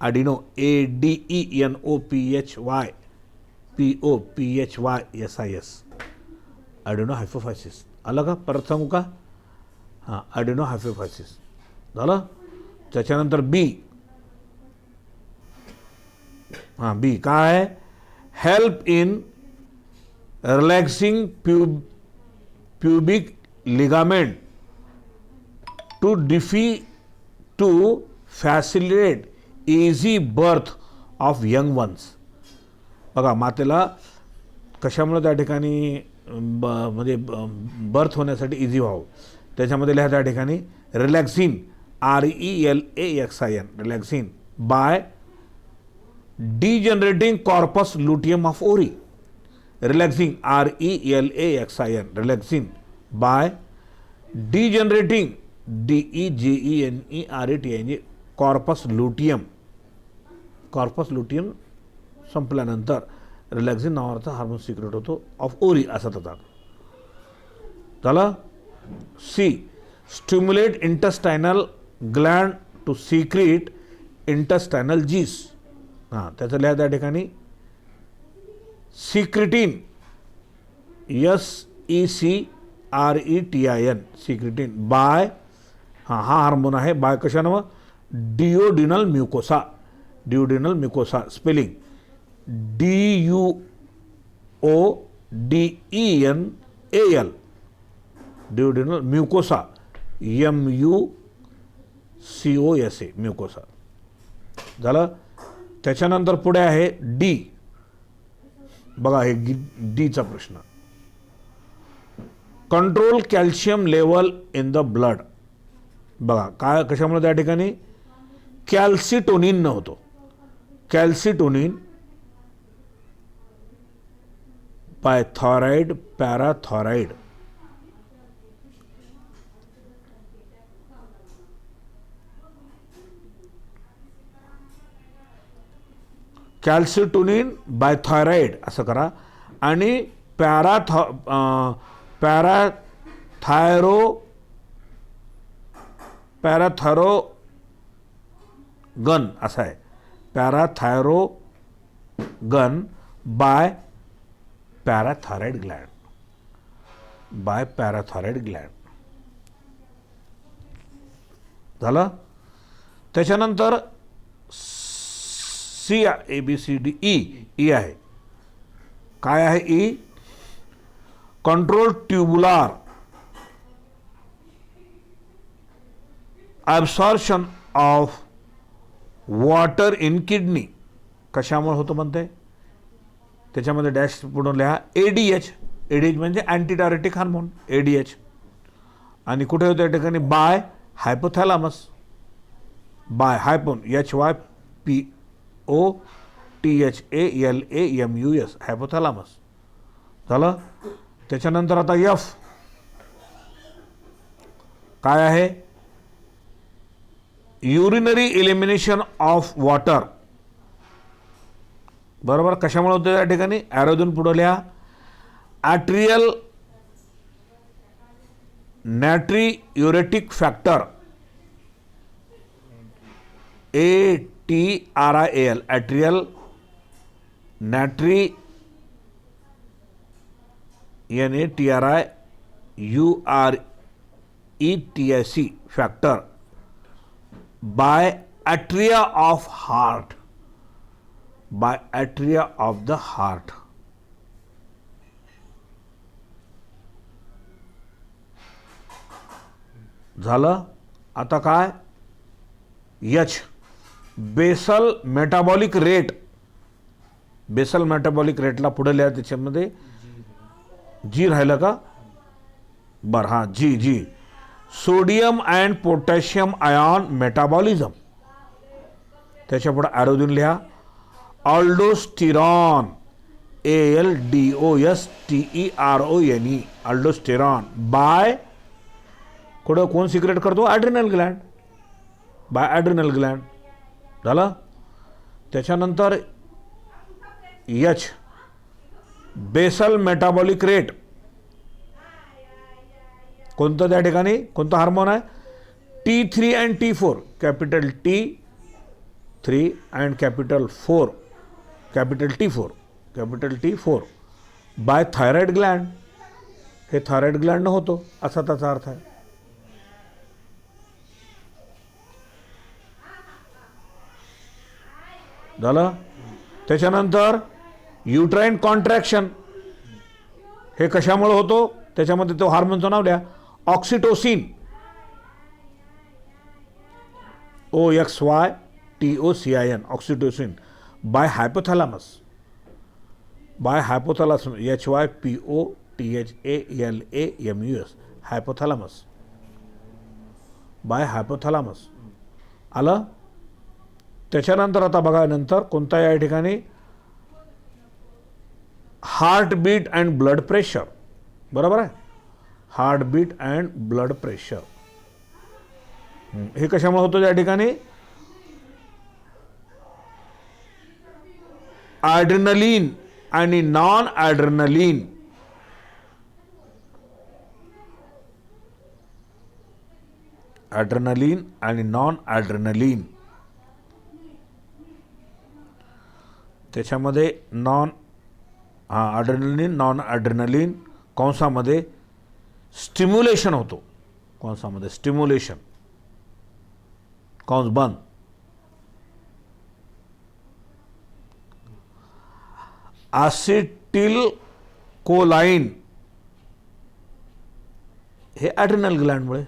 ॲडिनो, ADENOPHYPOPHYSIS, ॲडिनो हायपोफायसिस. आलं का, परत सांगू का. हां, ॲडिनो हायपोफायसिस झालं. त्याच्यानंतर B, हां B काय आहे, help in relaxing pubic ligament to facilitate easy birth of young ones. बघा मातेला कशामुळे त्या ठिकाणी म्हणजे बर्थ होण्यासाठी इझी व्हावं, त्याच्यामध्ये लिहा त्या ठिकाणी relaxin, RELAXIN, relaxin by degenerating corpus luteum of ovary, relaxing RELAXIN, relaxing by degenerating DEGENERATIN, corpus luteum. Corpus luteum संपल्यानंतर रिलॅक्सिन नावाचा हार्मोन सिक्रेट होतो ऑफ ओरी असा त्याचा झालं. C, stimulate intestinal gland to secrete intestinal juice. हां, त्याचं लिहा त्या ठिकाणी सिक्रिटीन, SECRETIN, सिक्रिटीन बाय, हा हार्मोन आहे बाय कशानं, duodenal mucosa. Duodenal mucosa spelling DUODENAL, duodenal mucosa, MUCOSA, mucosa झालं. त्याच्यानंतर पुढे आहे डी. बघा हे डीचा प्रश्न, control calcium level in the blood. बघा काय कशामुळे त्या ठिकाणी कॅल्सिटोनिन नव्हतो. Calcitonin by thyroid parathyroid. Calcitonin by thyroid असं करा. आणि पॅराथायरोगन असं आहे. Parathormone by parathyroid gland, by parathyroid gland झालं. त्याच्यानंतर सी, ABCD ई आहे. काय आहे E, control tubular absorption of water in kidney. कशामुळे होतं म्हणते, त्याच्यामध्ये डॅश पुढून लिहा ADH. ADH म्हणजे अँटीडायरेटिक हार्मोन ADH. आणि कुठे होतं या ठिकाणी, बाय हायपोथॅलामस, बाय हायपोन HYPOTHALAMUS, हायपोथॅलामस झालं. त्याच्यानंतर आता F काय आहे, युरिनरी एलिमिनेशन ऑफ वॉटर. बरोबर, कशामुळे होतं या ठिकाणी, ॲरोजन पुढे लिहा atrial natriuretic factor ATRIAL, atrial NATRIURETIC factor by atria of heart, by atria of the heart. झालं. आता काय, H, basal metabolic rate. Basal metabolic रेटला पुढे लिहा, त्याच्यामध्ये जी राहिलं का, बरं हां G, sodium and potassium ion metabolism. त्याच्या पुढे ॲरोजन लिहा ऑल्डोस्टिरॉन, ALDOSTERONE, ऑल्डोस्टिरॉन बाय कुठं, कोण सिक्रेट करतो, adrenal Gland, bye adrenal gland झालं. त्याच्यानंतर H, बेसल मेटाबॉलिक रेट. कोणतं त्या ठिकाणी, कोणतं हार्मोन आहे, T3 and T4, capital T3 and capital T4 by thyroid gland. हे थायरॉइड ग्लँड न होतो असा त्याचा अर्थ आहे. झालं. त्याच्यानंतर युट्राईन कॉन्ट्रॅक्शन हे कशामुळे होतो, त्याच्यामध्ये तो हार्मोनचं नाव लिहा oxytocin, OXYTOCIN, oxytocin by hypothalamus, HYPOTHALAMUS, hypothalamus, by hypothalamus आलं. त्याच्यानंतर आता बघा, नंतर कोणता या ठिकाणी हार्टबीट अँड ब्लड प्रेशर. बरोबर आहे, हार्टबीट अँड ब्लड प्रेशर हे कशामुळे होतं या ठिकाणी? ॲड्रेनलिन आणि नॉन ॲड्रेनलिन ॲड्रेनलिन आणि नॉन ॲड्रेनलिन त्याच्यामध्ये ॲड्रेनलिन नॉन ॲड्रेनलिन कंसामध्ये स्टिम्युलेशन होतो, कंसामध्ये स्टिम्युलेशन कंस बंद. ॲसिटिल कोलाइन हे ॲड्रिनल ग्लँडमुळे,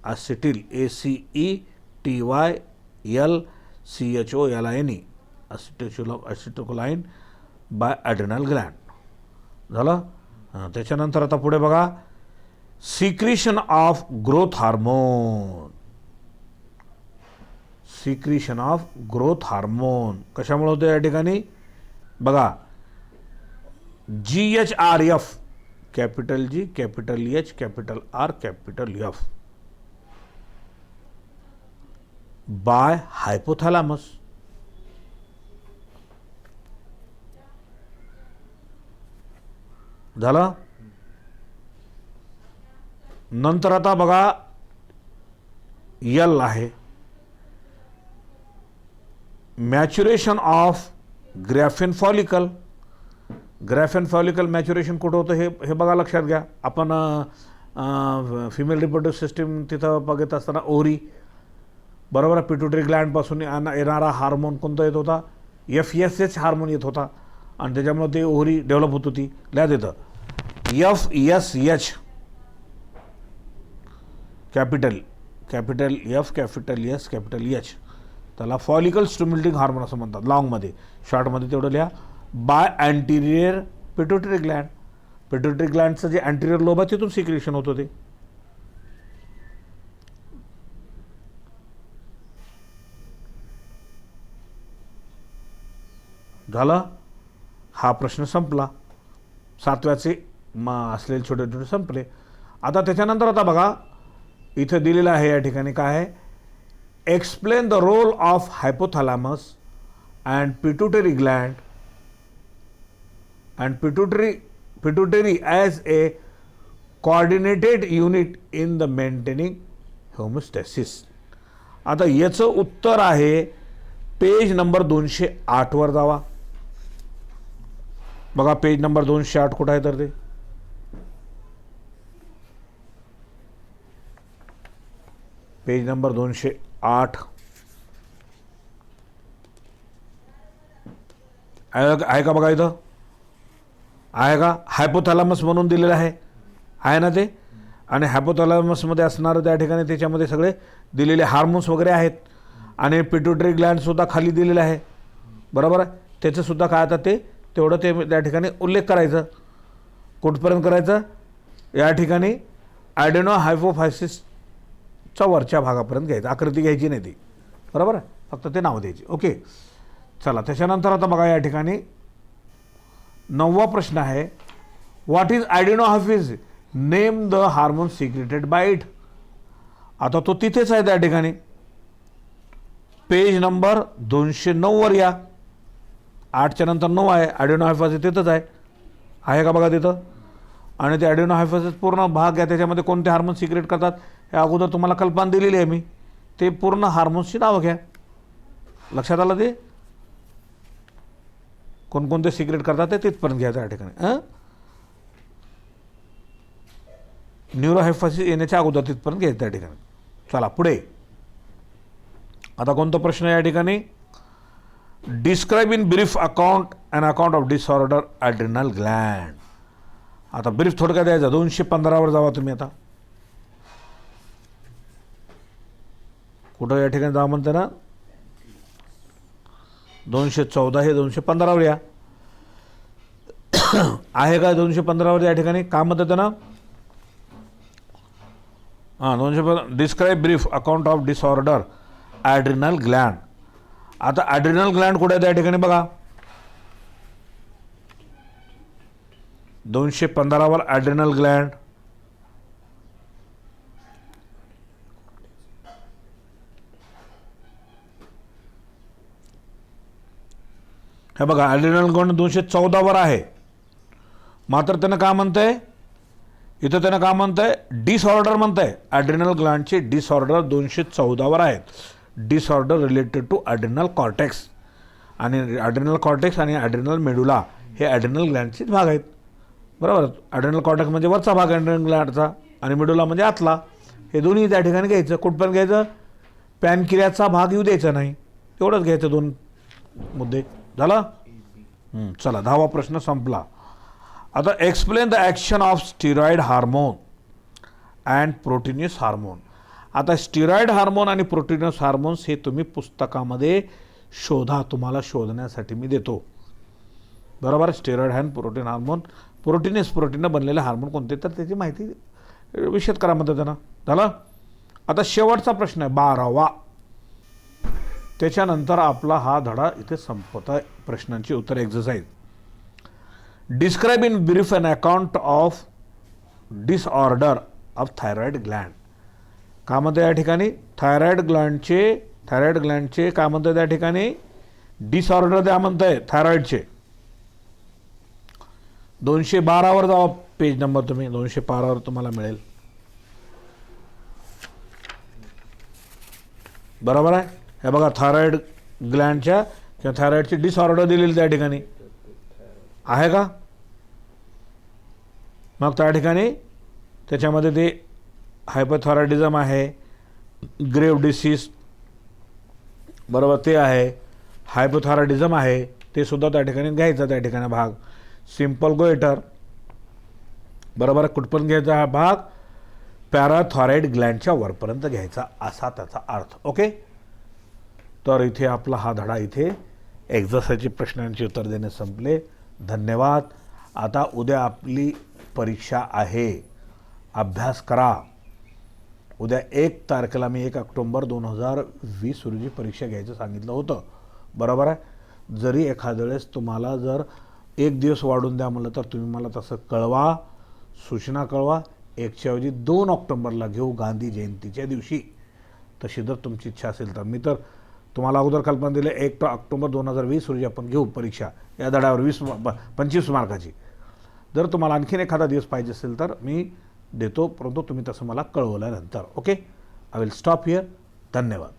acetyl ACETYLCHOLINE acetylcholine by adrenal gland झालं. त्याच्यानंतर आता पुढे बघा, secretion of growth hormone. Secretion of growth hormone कशामुळे होतं या ठिकाणी? बघा, GHRF, capital G capital H capital R capital F by hypothalamus. झालं. नंतर आता बघा, L आहे, maturation of Graafian follicle. Graafian follicle maturation कुठं होतं हे बघा, लक्षात घ्या. आपण फिमेल रिप्रोडक्टिव्ह सिस्टीम तिथं बघत असताना ओरी, बरोबर आहे, पिट्युटरी ग्लँडपासून येणारा हार्मोन कोणता येत होता? FSH हार्मोन येत होता आणि त्याच्यामुळे ते ओरी डेव्हलप होत होती. लिहा तिथं FSH capital capital F capital S capital H, त्याला फॉलिकल स्टिम्युलेटिंग हार्मोन असं म्हणतात लॉंगमध्ये. शॉर्टमध्ये तेवढं लिहा, बाय अँटिरियर पिट्युटरी ग्लँड. पिट्युटरी ग्लँडचं जे अँटिरियर लोब आहे तिथून सिक्रेशन होतं ते. झालं. हा प्रश्न संपला. 7व्याचे असलेले छोटे छोटे संपले. आता त्याच्यानंतर आता बघा, इथे दिलेलं आहे या ठिकाणी काय आहे? Explain the role of hypothalamus and pituitary gland and pituitary as a coordinated unit in the maintaining homeostasis. आता याचं उत्तर आहे पेज नंबर 208 वर जावा. बघा पेज नंबर 208 कुठं आहे तर ते पेज नंबर 208 आहे का? बघा इथं आहे का? हायपोथॅलॅमस म्हणून दिलेलं आहे ना ते. आणि हायपोथॅलॅमसमध्ये असणारं त्या ठिकाणी त्याच्यामध्ये सगळे दिलेले हार्मोन्स वगैरे आहेत आणि पिट्युटरी ग्लँडसुद्धा खाली दिलेलं आहे. बरोबर आहे. त्याचंसुद्धा काय आता ते तेवढं ते त्या ठिकाणी उल्लेख करायचं. कुठपर्यंत करायचं? या ठिकाणी ॲडेनो हायपोफायसिसच्या वरच्या भागापर्यंत घ्यायचं. आकृती घ्यायची नाही ती. बरोबर आहे. फक्त ते नाव द्यायची. ओके, चला. त्याच्यानंतर आता बघा या ठिकाणी 9वा प्रश्न आहे, what is adenohypophysis? Name the hormone secreted by it. आता तो तिथेच आहे त्या ठिकाणी. पेज नंबर 209 वर या. 8च्या नंतर 9 आहे. ॲडेनो हायफिस तिथंच आहे का? बघा तिथं. आणि ते ॲडेनो हायफिस पूर्ण भाग आहे. त्याच्यामध्ये कोणते हार्मोन सिक्रेट करतात हे अगोदर तुम्हाला कल्पना दिलेली आहे मी. ते पूर्ण हार्मोन्सची नावं घ्या. लक्षात आलं ते? कोणकोणते सिक्रेट करतात ते तिथपर्यंत घ्यायचं या ठिकाणी. न्यूरोहायफायसिस येण्याच्या अगोदर तिथपर्यंत घ्यायचं त्या ठिकाणी. चला पुढे. आता कोणता प्रश्न या ठिकाणी? Describe in brief an account of disorder adrenal gland. आता ब्रीफ थोडक्यात द्यायचा. 215 वर जावा तुम्ही. आता कुठं या ठिकाणी जावा म्हणते ना? 214 हे 215 वर या. आहे का 215 वर या ठिकाणी? काम म्हणतात ना? 215. Describe brief account of disorder adrenal gland. आता ॲड्रिनल ग्लँड कुठे आहे त्या ठिकाणी बघा, 215 वर ॲड्रिनल ग्लँड, हे बघा ॲड्रिनल ग्लँड 214 वर आहे. मात्र त्यानं काय म्हणतंय इथं, त्यानं काय म्हणतंय डिसऑर्डर म्हणतंय. ॲड्रिनल ग्लँडचे डिसऑर्डर 214 वर आहेत. Disorder related to adrenal cortex, आणि ॲड्रिनल कॉर्टेक्स आणि ॲड्रिनल मेडुला हे ॲड्रिनल ग्लँडचेच भाग आहेत. बरोबर. ॲड्रिनल कॉर्टेक्स म्हणजे वरचा भाग ॲड्रिनल ग्लँडचा, आणि मेडुला म्हणजे आतला. हे दोन्ही त्या ठिकाणी घ्यायचं. कुठपर्यंत घ्यायचं, पॅनक्रियाचा भाग येऊ द्यायचा नाही, एवढंच घ्यायचं. 2 मुद्दे झाला. चला 10वा प्रश्न संपला. आता explain the action of steroid hormone and proteinous hormone. आता स्टिरॉइड हार्मोन आणि प्रोटीनियस हार्मोन्स हे तुम्ही पुस्तकामध्ये शोधा, तुम्हाला शोधण्यासाठी मी देतो. बरोबर. Steroid and protein hormone, proteinous प्रोटीननं बनलेले हार्मोन कोणते, तर त्याची माहिती विशद करा म्हणतात त्यांना. झालं. आता शेवटचा प्रश्न आहे 12वा. त्याच्यानंतर आपला हा धडा इथे संपत आहे. प्रश्नांची उत्तर exercise. Describe in brief an account of disorder of thyroid Gland. काय म्हणतं या ठिकाणी, थायरॉइड ग्लँडचे काय म्हणतं त्या ठिकाणी, डिसऑर्डर द्या म्हणतंय थायरॉइडचे. 212 वर जावा पेज नंबर, तुम्ही 212 वर तुम्हाला मिळेल. बरोबर आहे. हे बघा थायरॉइड ग्लँडच्या किंवा थायरॉइडची डिसऑर्डर दिलेली त्या ठिकाणी आहे का. मग त्या ठिकाणी त्याच्यामध्ये ते हायपोथायरॉइडिझम आहे, ग्रेव्ह डिसीज, बरोबर ते आहे, हायपोथायरॉइडिझम आहे, ते सुद्धा त्या ठिकाणी घ्यायचा त्या ठिकाणी भाग. सिंपल गोएटर, बरोबर कुठपर्यंत घ्यायचा हा भाग, पॅराथॉराइड ग्लँडच्या वरपर्यंत घ्यायचा, असा त्याचा अर्थ. ओके. तर इथे आपला हा धडा इथे एक्झरसाइजचे प्रश्नांची उत्तर देणे संपले. धन्यवाद. आता उद्या आपली परीक्षा आहे, अभ्यास करा. उद्या 1 तारखेला मी 1 ऑक्टोबर 2020 रोजी परीक्षा घ्यायचं सांगितलं होतं. बरोबर आहे. जरी एखाद्या वेळेस तुम्हाला जर 1 दिवस वाढून द्या म्हणलं तर तुम्ही मला तसं कळवा, सूचना कळवा. 1च्या ऐवजी 2 ऑक्टोबरला घेऊ, गांधी जयंतीच्या दिवशी. तशी जर तुमची इच्छा असेल तर. मी तर तुम्हाला अगोदर कल्पना दिली 1 ऑक्टोबर 2020 रोजी आपण घेऊ परीक्षा या धड्यावर 25 मार्काची. जर तुम्हाला आणखीन एखादा दिवस पाहिजे असेल तर मी देतो, परंतु तुम्ही तसं मला कळवल्यानंतर. Okay. I will stop here. धन्यवाद.